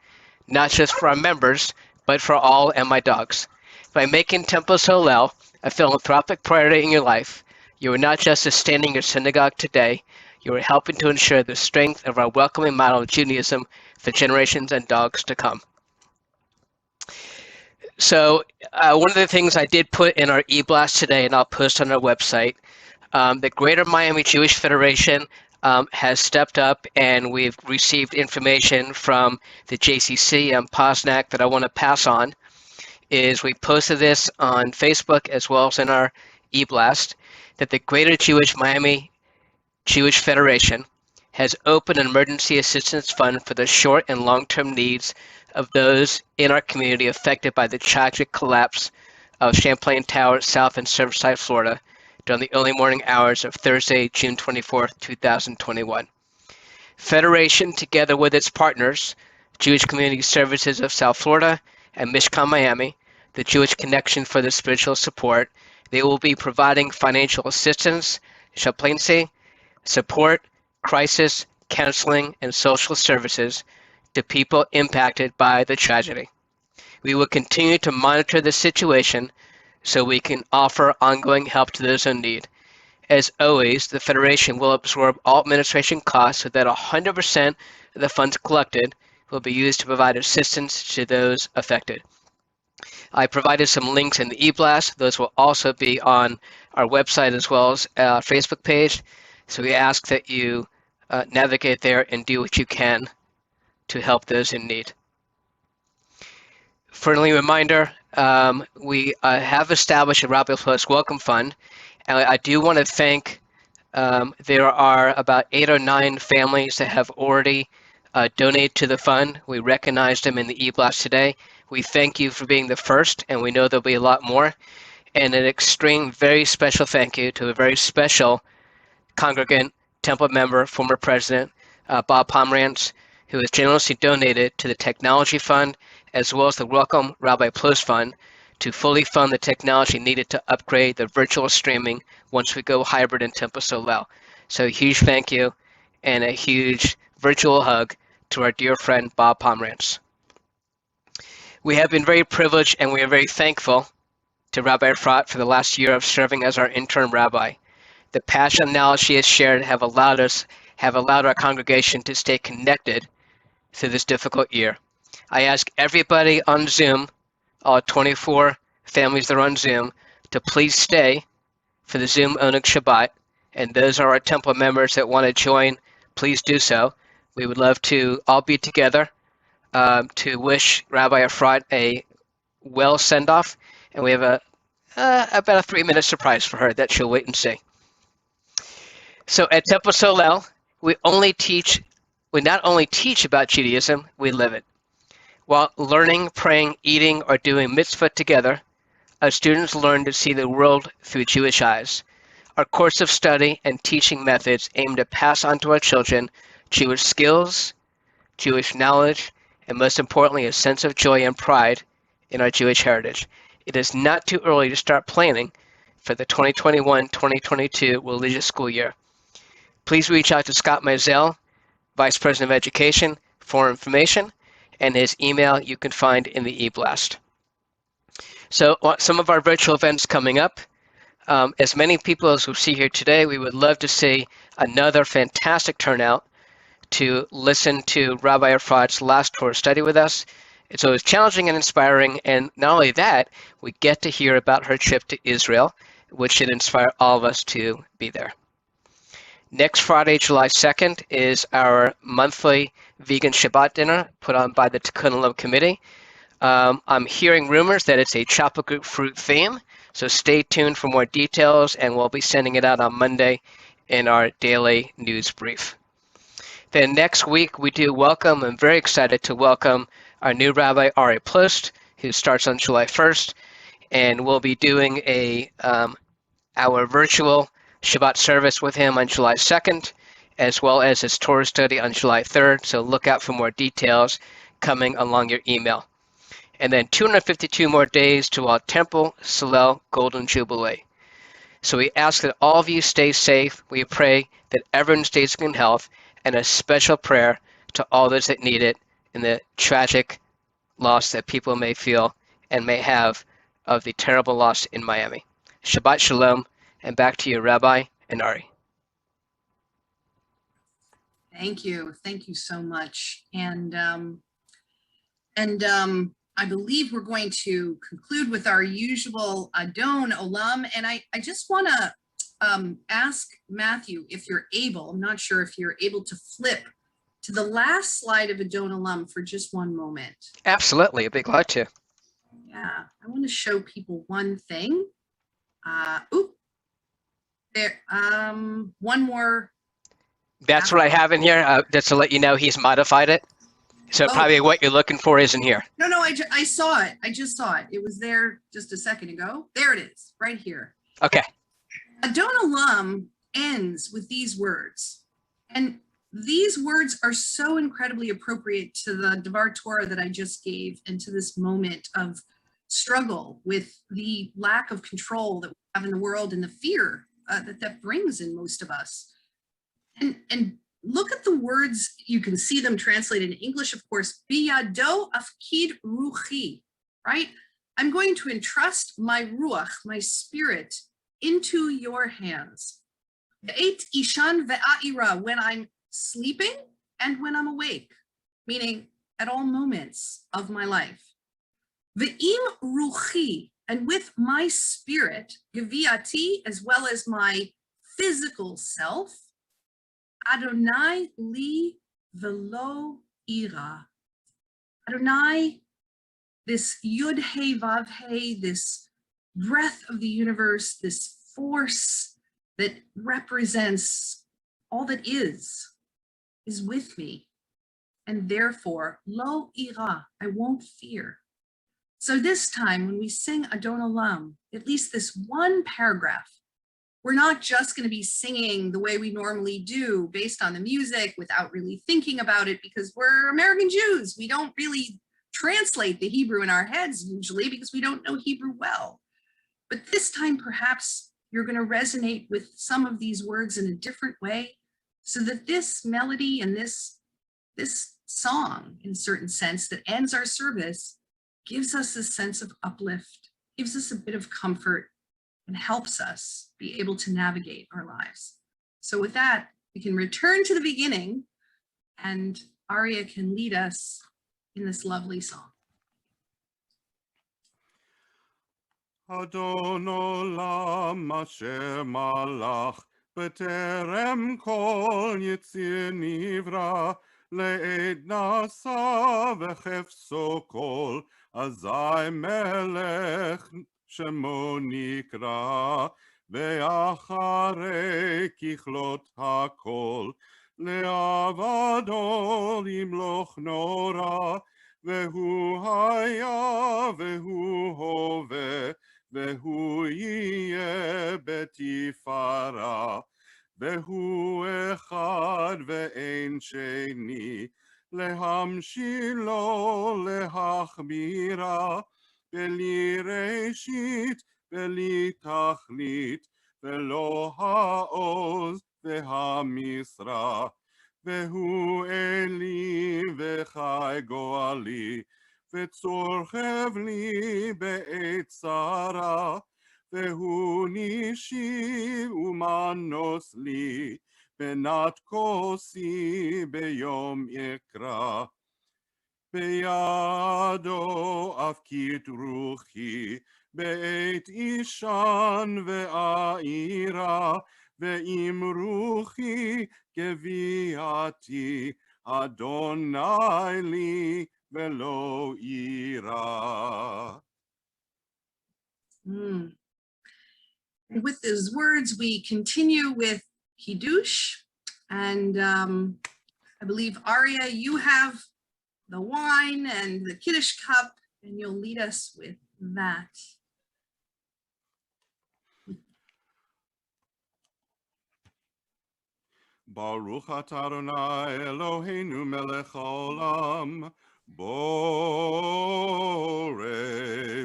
not just for our members, but for all and my dogs. By making Temple Solel a philanthropic priority in your life, you are not just sustaining your synagogue today, you are helping to ensure the strength of our welcoming model of Judaism for generations and dogs to come. So one of the things I did put in our e-blast today, and I'll post on our website, the Greater Miami Jewish Federation has stepped up, and we've received information from the JCC and Posnack that I want to pass on. Is we posted this on Facebook as well as in our e-blast, that the Greater Jewish Miami Jewish Federation has opened an emergency assistance fund for the short and long-term needs of those in our community affected by the tragic collapse of Champlain Tower South in Surfside, Florida, during the early morning hours of Thursday, June 24th, 2021. Federation, together with its partners, Jewish Community Services of South Florida and Mishkan Miami, the Jewish Connection for the Spiritual Support, they will be providing financial assistance, chaplaincy, support, crisis, counseling, and social services to people impacted by the tragedy. We will continue to monitor the situation so we can offer ongoing help to those in need. As always, the Federation will absorb all administration costs so that 100% of the funds collected will be used to provide assistance to those affected. I provided some links in the e-blast. Those will also be on our website as well as our Facebook page. So we ask that you navigate there and do what you can to help those in need. Friendly reminder, we have established a Rabbi Plus Welcome Fund, and I do want to thank, there are about 8 or 9 families that have already donated to the fund. We recognize them in the e-blast today. We thank you for being the first, and we know there'll be a lot more. And an extreme, very special thank you to a very special congregant, Temple member, former president, Bob Pomerantz, who has generously donated to the Technology Fund as well as the Welcome Rabbi Plus Fund to fully fund the technology needed to upgrade the virtual streaming once we go hybrid in Temple Solel. So a huge thank you and a huge virtual hug to our dear friend Bob Pomerantz. We have been very privileged and we are very thankful to Rabbi Efrat for the last year of serving as our interim rabbi. The passion and knowledge she has shared have allowed our congregation to stay connected through this difficult year. I ask everybody on Zoom, all 24 families that are on Zoom, to please stay for the Zoom Oneg Shabbat. And those are our temple members that want to join, please do so. We would love to all be together to wish Rabbi Efrat a well send-off. And we have about a 3-minute surprise for her that she'll wait and see. So at Temple Solel, we not only teach about Judaism, we live it. While learning, praying, eating, or doing mitzvah together, our students learn to see the world through Jewish eyes. Our course of study and teaching methods aim to pass on to our children Jewish skills, Jewish knowledge, and most importantly, a sense of joy and pride in our Jewish heritage. It is not too early to start planning for the 2021-2022 religious school year. Please reach out to Scott Mizell, Vice President of Education, for information, and his email you can find in the e-blast. So some of our virtual events coming up. As many people as we see here today, we would love to see another fantastic turnout to listen to Rabbi Efrat's last Torah study with us. It's always challenging and inspiring, and not only that, we get to hear about her trip to Israel, which should inspire all of us to be there. Next Friday, July 2nd, is our monthly vegan Shabbat dinner put on by the Tikkun Olam Committee. I'm hearing rumors that it's a tropical fruit theme, so stay tuned for more details, and we'll be sending it out on Monday in our daily news brief. Then next week we do welcome. I'm very excited to welcome our new Rabbi Ari Plust, who starts on July 1st, and we'll be doing our virtual Shabbat service with him on July 2nd, as well as his Torah study on July 3rd. So look out for more details coming along your email. And then 252 more days to our Temple Solel Golden Jubilee. So we ask that all of you stay safe. We pray that everyone stays in good health, and a special prayer to all those that need it in the tragic loss that people may feel and may have of the terrible loss in Miami. Shabbat Shalom, and back to you, Rabbi and Ari. Thank you. Thank you so much. And I believe we're going to conclude with our usual Adon Olam. And I just want to ask Matthew if you're able, I'm not sure if you're able to flip to the last slide of Adon Olam for just one moment. Absolutely, I'd be glad to. Yeah, I want to show people one thing. There, one more. That's what I have in here, just to let you know he's modified it. So Oh. probably what you're looking for isn't here. No, I saw it. I just saw it. It was there just a second ago. There it is, right here. Okay. Adon Olam ends with these words. And these words are so incredibly appropriate to the Devar Torah that I just gave and to this moment of struggle with the lack of control that we have in the world and the fear that brings in most of us. And look at the words. You can see them translated in English, of course. Biyado afkid ruchi, right? I'm going to entrust my ruach, my spirit, into your hands. Ve'et ishan ve'a'ira, when I'm sleeping and when I'm awake, meaning at all moments of my life. Ve'im ruchi, and with my spirit, geviati, as well as my physical self, Adonai li velo ira. Adonai, this yud hey vav hey, this breath of the universe, this force that represents all that is with me. And therefore, lo ira, I won't fear. So this time when we sing Adon Olam, at least this one paragraph, we're not just going to be singing the way we normally do based on the music without really thinking about it, because we're American Jews. We don't really translate the Hebrew in our heads usually because we don't know Hebrew well. But this time, perhaps you're going to resonate with some of these words in a different way, so that this melody and this song, in a certain sense, that ends our service, gives us a sense of uplift, gives us a bit of comfort, and helps us be able to navigate our lives. So with that, we can return to the beginning, and Aria can lead us in this lovely song. Adon Olam asher malach b'terem kol yitzir nivra le'ed nasa v'chefso kol azai melech shemo nikra ve'acharei kichlot hakol le'avado limloch nora ve'hu haya ve'hu hove והוא יהיה בתפארה, והוא אחד ואין שני, להמשילו להחמירה, בלי ראשית בלי תכלית, ולא העוז והמשרה, והוא אלי וחי גואלי, וצור חבלי בעת צרה, והוא נישי ומנוס לי, בנת כוסי ביום יקרא. בידו אפקית רוחי, בעת אישן ועירה, ועם רוחי גביעתי, אדוני לי, velo ira. And with those words, we continue with Kiddush. And I believe, Aria, you have the wine and the Kiddush cup, and you'll lead us with that. Baruch atah Adonai Eloheinu melech haolam, borei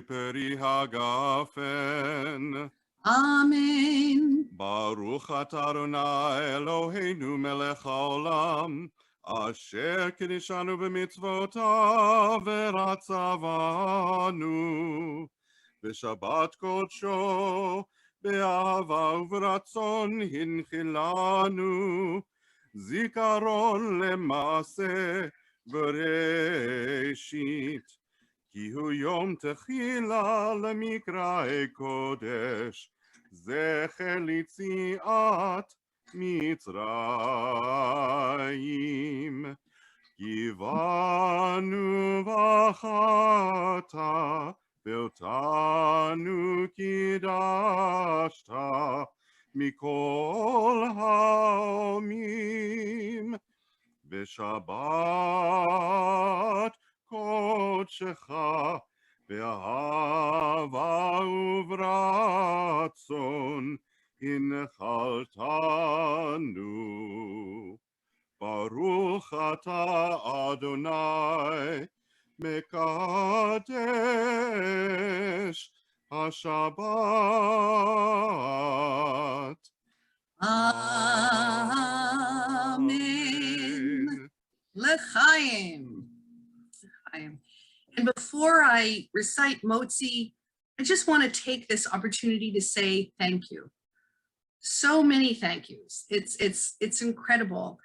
peri hagafen. Amen. Baruch atah Adonai Eloheinu melech haolam, asher kiddushanu b'mitzvotav v'ratzavanu, v'shabbat kodsho, באהבה וברצון הנחילנו, זיכרון למעשה בראשית, כי הוא יום תחילה למקראי קודש, זכר ליציאת מצרים. קיוונו בחטא, ואותנו קידשת מכל העמים, בשבת קודשך באהבה וברצון הנחלתנו. ברוך אתה אדוני מקדש השבת. Amen. L'chaim. L'chaim. And before I recite Motzi, I just want to take this opportunity to say thank you. So many thank yous. It's incredible.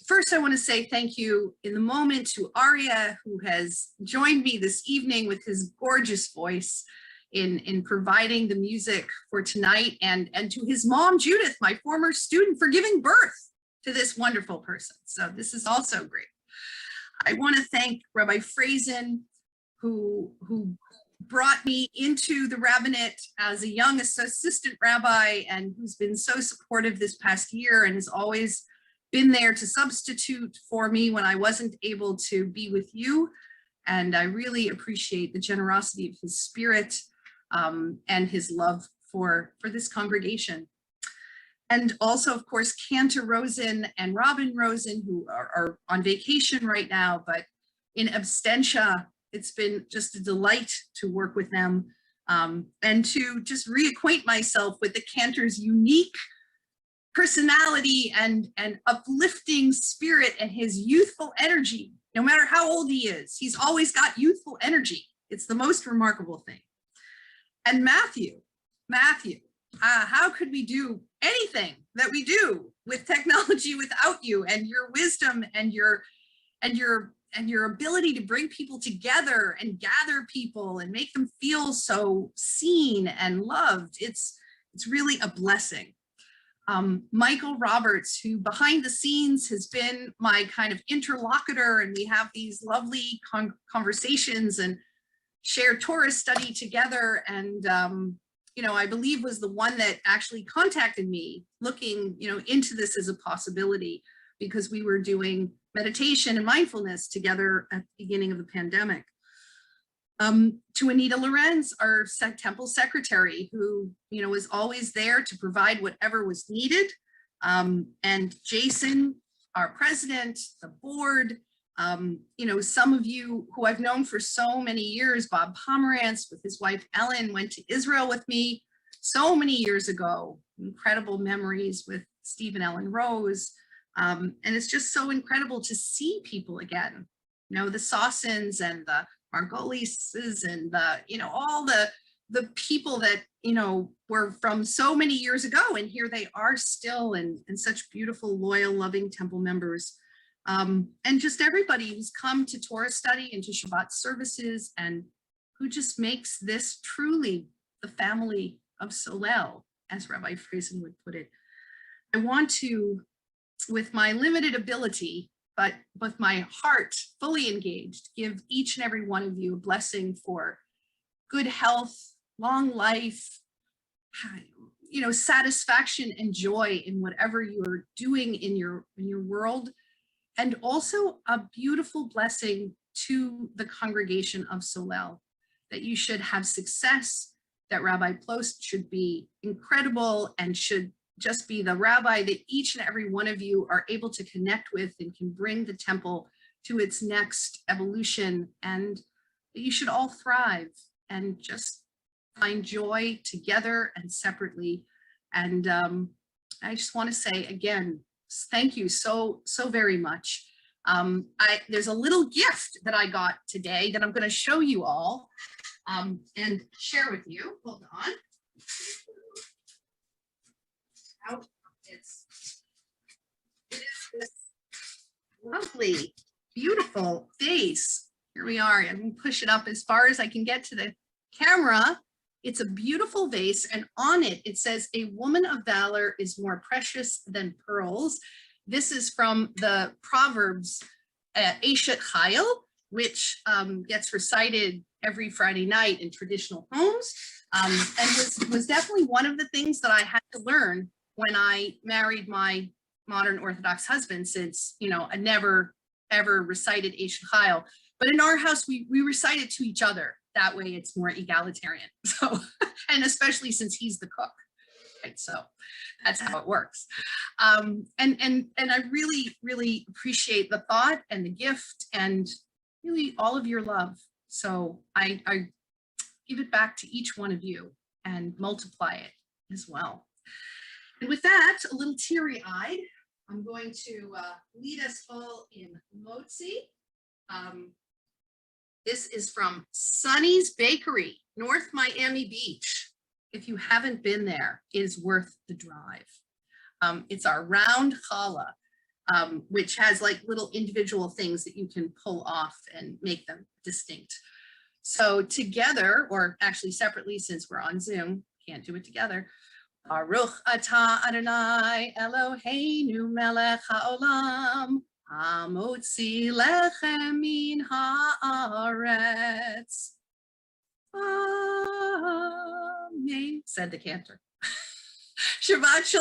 First, I want to say thank you in the moment to Arya, who has joined me this evening with his gorgeous voice in providing the music for tonight, and to his mom, Judith, my former student, for giving birth to this wonderful person. So this is also great. I want to thank Rabbi Rosen, who brought me into the rabbinate as a young assistant rabbi, and who's been so supportive this past year and has always been there to substitute for me when I wasn't able to be with you. And I really appreciate the generosity of his spirit and his love for this congregation. And also, of course, Cantor Rosen and Robin Rosen, who are on vacation right now, but in absentia, it's been just a delight to work with them and to just reacquaint myself with the Cantor's unique personality and uplifting spirit and his youthful energy. No matter how old he is, he's always got youthful energy. It's the most remarkable thing. And Matthew, how could we do anything that we do with technology without you and your wisdom and your ability to bring people together and gather people and make them feel so seen and loved? It's really a blessing. Michael Roberts, who behind the scenes has been my kind of interlocutor, and we have these lovely conversations and share Torah study together. And, I believe was the one that actually contacted me looking, into this as a possibility, because we were doing meditation and mindfulness together at the beginning of the pandemic. To Anita Lorenz, our temple secretary, who, was always there to provide whatever was needed. And Jason, our president, the board, some of you who I've known for so many years, Bob Pomerantz with his wife Ellen went to Israel with me so many years ago. Incredible memories with Steve and Ellen Rose. And it's just so incredible to see people again. The Sawsons and the Margolises and all the people that, were from so many years ago, and here they are still, and such beautiful, loyal, loving temple members. And just everybody who's come to Torah study and to Shabbat services, and who just makes this truly the family of Solel, as Rabbi Rosen would put it. I want to, with my limited ability, but with my heart fully engaged, give each and every one of you a blessing for good health, long life, satisfaction and joy in whatever you're doing in your world, and also a beautiful blessing to the congregation of Solel, that you should have success, that Rabbi Plost should be incredible and should just be the rabbi that each and every one of you are able to connect with and can bring the temple to its next evolution, and that you should all thrive and just find joy together and separately. And I just want to say again, thank you so very much. There's a little gift that I got today that I'm going to show you all and share with you. Hold on. Out. It is this lovely, beautiful vase. Here we are. I'm going to push it up as far as I can get to the camera. It's a beautiful vase, and on it, it says, "A woman of valor is more precious than pearls." This is from the Proverbs, Eshet Chayil, which gets recited every Friday night in traditional homes, and was definitely one of the things that I had to learn when I married my modern Orthodox husband, since, you know, I never ever recited Eshet Chayil. But in our house, we recite it to each other. That way it's more egalitarian. So, and especially since he's the cook, right? So that's how it works. And I really appreciate the thought and the gift and really all of your love. So I give it back to each one of you and multiply it as well. And with that, a little teary-eyed, I'm going to lead us all in Motzi. This is from Sonny's Bakery, North Miami Beach. If you haven't been there, it is worth the drive. It's our round challah, which has like little individual things that you can pull off and make them distinct. So together, or actually separately, since we're on Zoom, can't do it together. Baruch atah Adonai Eloheinu melech haolam, hamotzi lechem min haaretz. Amen, said the cantor. Shabbat shalom.